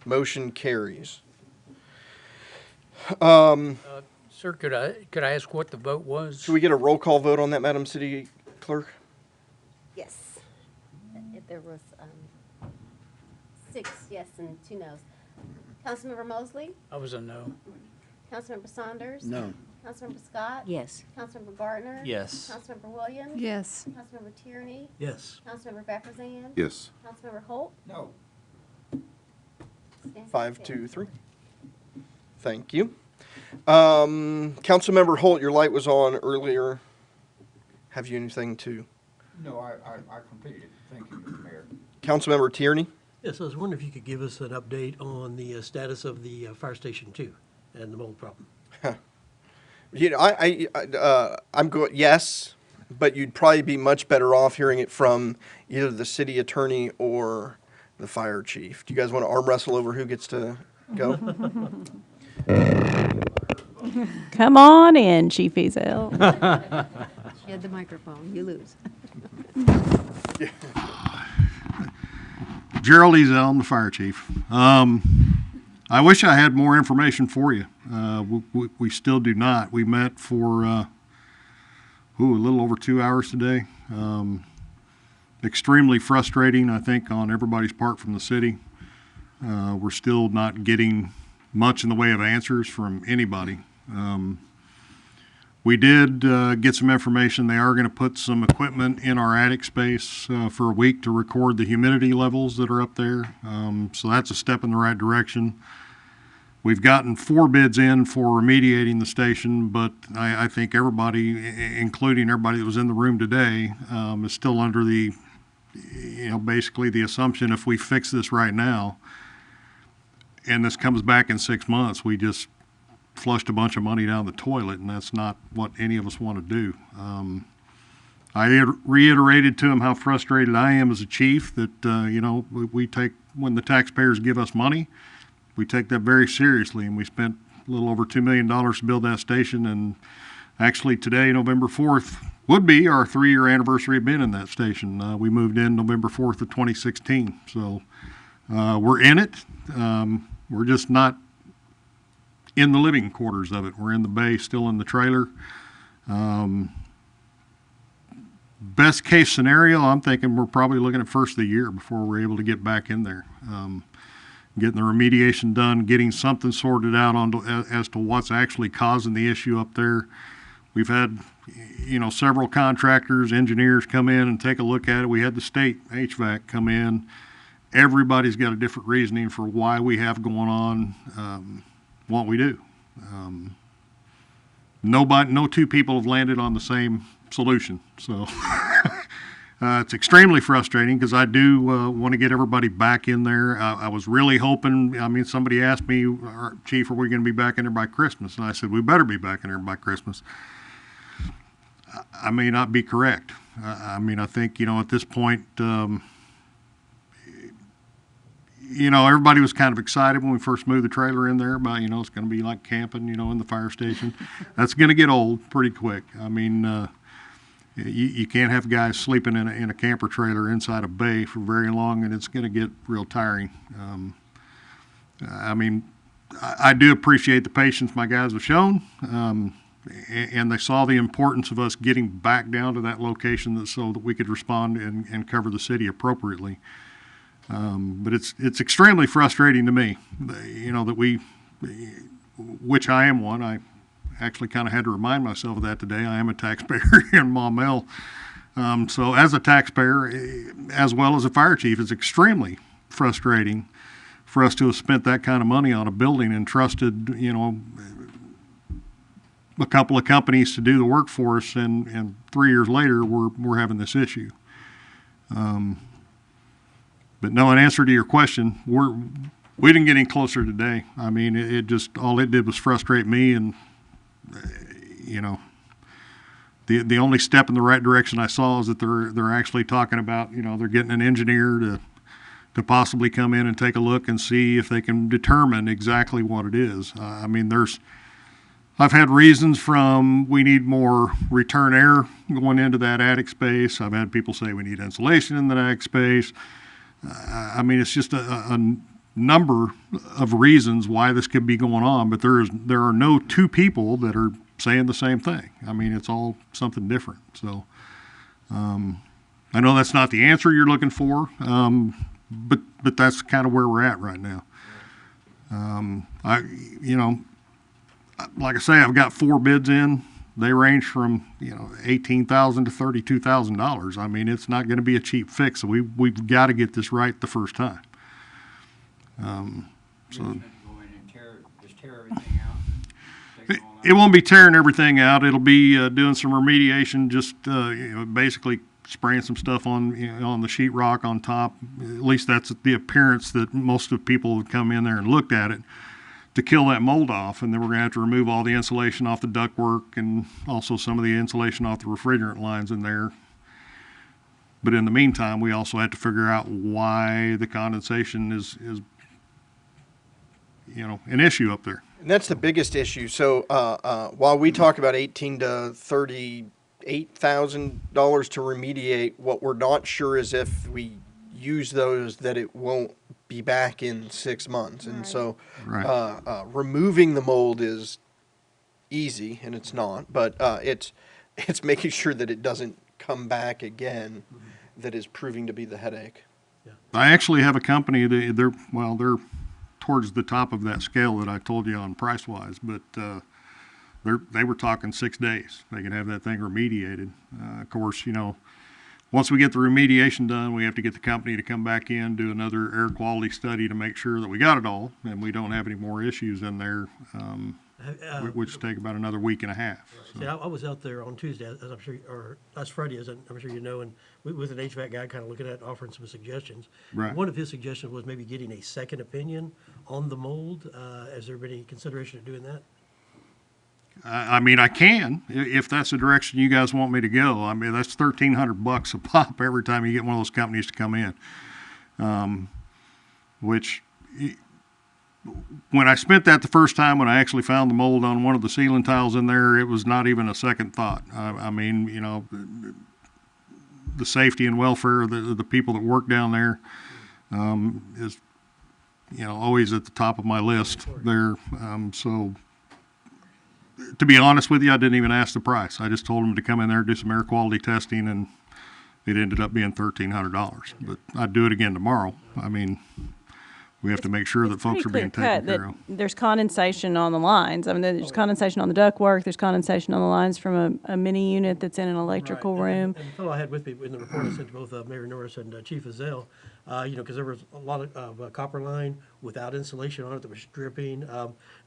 Motion carries. Sir, could I ask what the vote was? Should we get a roll call vote on that, Madam City Clerk? Yes. There was 6 yes and 2 no's. Councilmember Mosley? I was a no. Councilmember Saunders? No. Councilmember Scott? Yes. Councilmember Gardner? Yes. Councilmember Williams? Yes. Councilmember Tierney? Yes. Councilmember Beckerzan? Yes. Councilmember Holt? No. 5, 2, 3. Thank you. Councilmember Holt, your light was on earlier. Have you anything to? No, I completed it. Thank you, Mr. Mayor. Councilmember Tierney? Yes, I was wondering if you could give us an update on the status of the Fire Station 2 and the mold problem. You know, I'm going, yes, but you'd probably be much better off hearing it from either the city attorney or the fire chief. Do you guys want to arm wrestle over who gets to go? Come on in, Chief Ezel. You had the microphone, you lose. Gerald Ezel, I'm the fire chief. I wish I had more information for you. We still do not. We met for a little over 2 hours today. Extremely frustrating, I think, on everybody's part from the city. We're still not getting much in the way of answers from anybody. We did get some information. They are going to put some equipment in our attic space for a week to record the humidity levels that are up there. So that's a step in the right direction. We've gotten 4 bids in for remediating the station, but I think everybody, including everybody that was in the room today, is still under the, basically the assumption if we fix this right now and this comes back in 6 months, we just flushed a bunch of money down the toilet, and that's not what any of us want to do. I reiterated to him how frustrated I am as a chief that, we take, when the taxpayers give us money, we take that very seriously, and we spent a little over $2 million to build that station, and actually today, November 4th, would be our 3-year anniversary of being in that station. We moved in November 4th of 2016, so we're in it. We're just not in the living quarters of it. We're in the bay, still in the trailer. Best case scenario, I'm thinking we're probably looking at first of the year before we're able to get back in there. Getting the remediation done, getting something sorted out as to what's actually causing the issue up there. We've had, several contractors, engineers come in and take a look at it. We had the state HVAC come in. Everybody's got a different reasoning for why we have going on what we do. No 2 people have landed on the same solution. So it's extremely frustrating because I do want to get everybody back in there. I was really hoping, somebody asked me, Chief, are we going to be back in there by Christmas? And I said, we better be back in there by Christmas. I may not be correct. I think, at this point, you know, everybody was kind of excited when we first moved the trailer in there about, you know, it's going to be like camping, you know, in the fire station. That's going to get old pretty quick. I mean, you can't have guys sleeping in a camper trailer inside a bay for very long, and it's going to get real tiring. I mean, I do appreciate the patience my guys have shown, and they saw the importance of us getting back down to that location so that we could respond and cover the city appropriately. But it's extremely frustrating to me, you know, that which I am one. I actually kind of had to remind myself of that today. I am a taxpayer in Maumelle. So as a taxpayer, as well as a fire chief, it's extremely frustrating for us to have spent that kind of money on a building and trusted, you know, a couple of companies to do the work for us, and 3 years later, we're having this issue. But no, in answer to your question, we didn't get any closer today. I mean, it just, all it did was frustrate me, and you know, the only step in the right direction I saw is that they're actually talking about, you know, they're getting an engineer to possibly come in and take a look and see if they can determine exactly what it is. I mean, I've had reasons from we need more return air going into that attic space. I've had people say we need insulation in that attic space. I mean, it's just a number of reasons why this could be going on, but there are no two people that are saying the same thing. I mean, it's all something different. So I know that's not the answer you're looking for, but that's kind of where we're at right now. You know, like I say, I've got 4 bids in. They range from, you know, $18,000 to $32,000. I mean, it's not going to be a cheap fix. So we've got to get this right the first time. So it won't be tearing everything out. It'll be doing some remediation, just you know, basically spraying some stuff on, you know, on the sheetrock on top. At least that's the appearance that most of people have come in there and looked at it, to kill that mold off. And then we're going to have to remove all the insulation off the ductwork and also some of the insulation off the refrigerant lines in there. But in the meantime, we also have to figure out why the condensation is you know, an issue up there. And that's the biggest issue. So while we talk about $18,000 to $38,000 to remediate, what we're not sure is if we use those, that it won't be back in 6 months. And so removing the mold is easy, and it's not, but it's making sure that it doesn't come back again that is proving to be the headache. I actually have a company, they're towards the top of that scale that I told you on price-wise, but they were talking 6 days. They can have that thing remediated. Of course, you know, once we get the remediation done, we have to get the company to come back in, do another air quality study to make sure that we got it all and we don't have any more issues in there, which take about another week and a half. So. See, I was out there on Tuesday, as I'm sure, or last Friday, as I'm sure you know, and with an HVAC guy kind of looking at offering some suggestions. Right. One of his suggestions was maybe getting a second opinion on the mold. Has there been any consideration of doing that? I mean, I can, if that's the direction you guys want me to go. I mean, that's $1,300 a pop every time you get one of those companies to come in. Which, when I spent that the first time, when I actually found the mold on one of the ceiling tiles in there, it was not even a second thought. I mean, you know, the safety and welfare of the people that work down there is, you know, always at the top of my list there. So, to be honest with you, I didn't even ask the price. I just told them to come in there, do some air quality testing, and it ended up being $1,300. But I'd do it again tomorrow. I mean, we have to make sure that folks are being taken care of. There's condensation on the lines. I mean, there's condensation on the ductwork. There's condensation on the lines from a mini unit that's in an electrical room. And the fellow I had with me in the report, I sent to both Mayor Norris and Chief Azell, you know, because there was a lot of copper line without insulation on it that was dripping.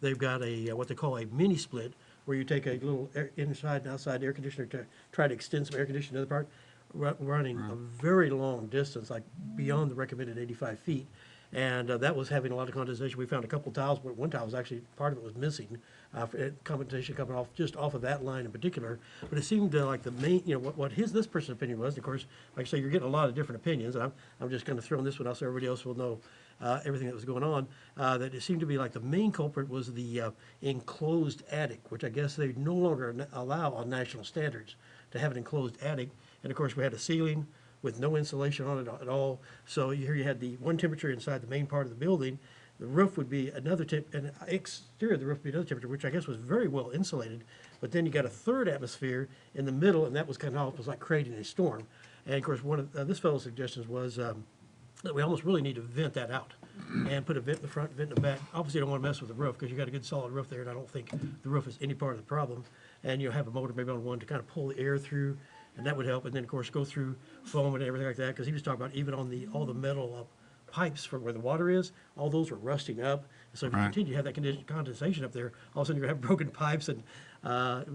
They've got a what they call a mini split, where you take a little inside and outside air conditioner to try to extend some air conditioning to the other part, running a very long distance, like beyond the recommended 85 feet. And that was having a lot of condensation. We found a couple tiles, but one tile was actually, part of it was missing. Condensation coming off, just off of that line in particular. But it seemed like the main, what this person's opinion was, of course, like I say, you're getting a lot of different opinions. I'm just kind of throwing this one out so everybody else will know everything that was going on. That it seemed to be like the main culprit was the enclosed attic, which I guess they no longer allow on national standards to have an enclosed attic. And of course, we had a ceiling with no insulation on it at all. So here you had the one temperature inside the main part of the building. The roof would be another and exterior of the roof would be another temperature, which I guess was very well insulated. But then you got a third atmosphere in the middle, and that was kind of, it was like creating a storm. And of course, one of this fellow's suggestions was that we almost really need to vent that out and put a vent in the front, vent in the back. Obviously, you don't want to mess with the roof because you got a good solid roof there, and I don't think the roof is any part of the problem. And you'll have a motor maybe on one to kind of pull the air through, and that would help. And then, of course, go through foam and everything like that, because he was talking about even on all the metal pipes for where the water is, all those were rusting up. So if you continue to have that condensation up there, all of a sudden you're going to have broken pipes, and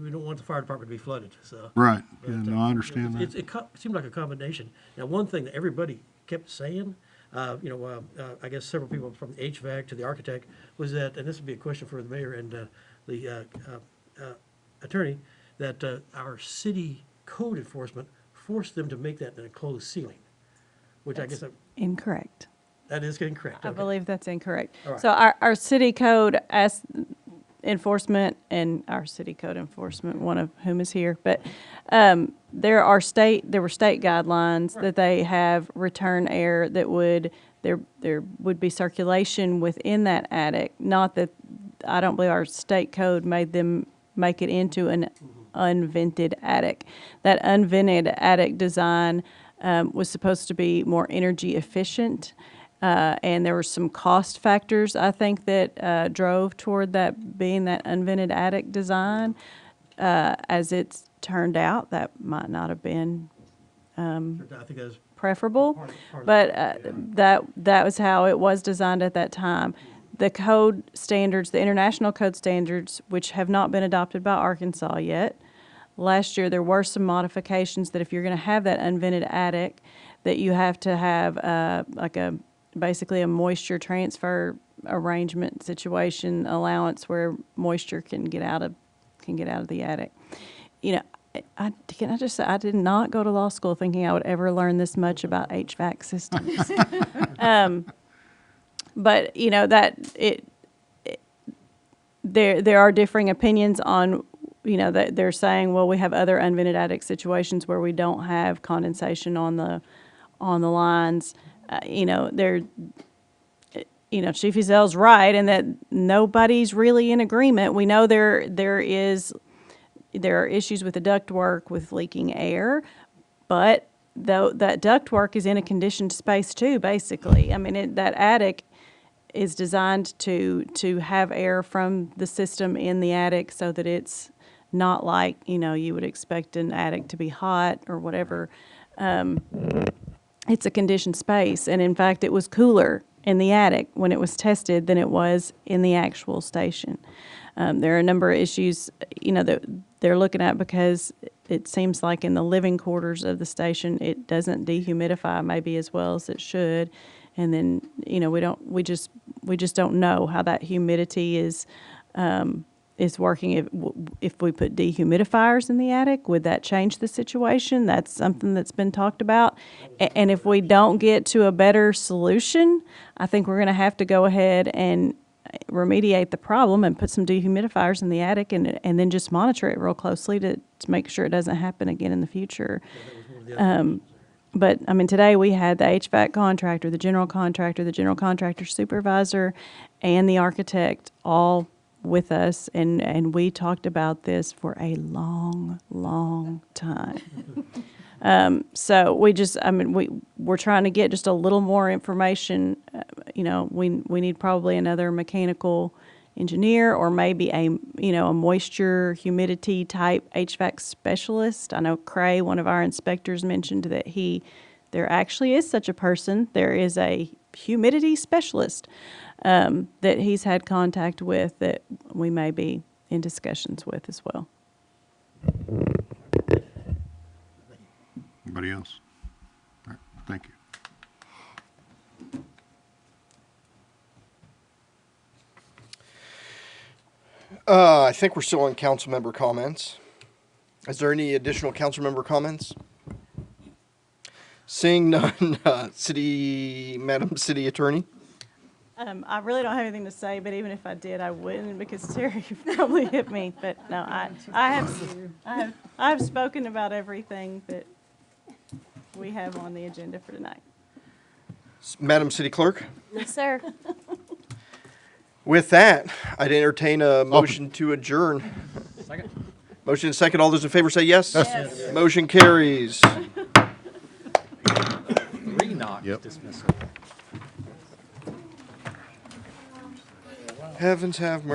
we don't want the fire department to be flooded. So Right. Yeah, no, I understand that. It seemed like a combination. Now, one thing that everybody kept saying, I guess several people from the HVAC to the architect, was that, and this would be a question for the mayor and the attorney, that our city code enforcement forced them to make that an enclosed ceiling, which I guess Incorrect. that is incorrect. I Okay. believe that's incorrect. All right. So our city code enforcement and our city code enforcement, one of whom is here, but there were state guidelines that they have return air that there would be circulation within that attic. Not that, I don't believe our state code made them make it into an unvented attic. That unvented attic design was supposed to be more energy efficient. And there were some cost factors, I think, that drove toward that being that unvented attic design. As it's turned out, that might not have been I think that was preferable, part of but it, that was how it was designed at that time. The code standards, the international code standards, which have not been adopted by Arkansas yet. Last year, there were some modifications that if you're going to have that unvented attic, that you have to have basically a moisture transfer arrangement situation allowance where moisture can get out of the attic. Can I just say, I did not go to law school thinking I would ever learn this much about HVAC systems. But there are differing opinions on, that they're saying, well, we have other unvented attic situations where we don't have condensation on the lines. Chief Ezel's right, and that nobody's really in agreement. We know there are issues with the ductwork with leaking air, but that ductwork is in a conditioned space too, basically. I mean, that attic is designed to have air from the system in the attic so that it's not like, you would expect an attic to be hot or whatever. It's a conditioned space, and in fact, it was cooler in the attic when it was tested than it was in the actual station. There are a number of issues, that they're looking at because it seems like in the living quarters of the station, it doesn't dehumidify maybe as well as it should. And then, we just don't know how that humidity is working. If we put dehumidifiers in the attic, would that change the situation? That's something that's been talked about. And if we don't get to a better solution, I think we're going to have to go ahead and remediate the problem and put some dehumidifiers in the attic and then just monitor it real closely to make sure it doesn't happen again in the future. But, today we had the HVAC contractor, the general contractor supervisor, and the architect all with us, and we talked about this for a long, long time. So we're trying to get just a little more information. We need probably another mechanical engineer or maybe a moisture humidity type HVAC specialist. I know Cray, one of our inspectors, mentioned that there actually is such a person. There is a humidity specialist that he's had contact with that we may be in discussions with as well. Anybody else? All right, thank you. I think we're still on council member comments. Is there any additional council member comments? Seeing none, Madam City Attorney? I really don't have anything to say, but even if I did, I wouldn't because Terry probably hit me. But no, I have spoken about everything that we have on the agenda for tonight. Madam City Clerk? Yes, sir. With that, I'd entertain a motion to adjourn. Second. Motion and second. All those in favor say yes. Yes. Motion carries. Re-knock Yep. dismissal. Heavens have mercy.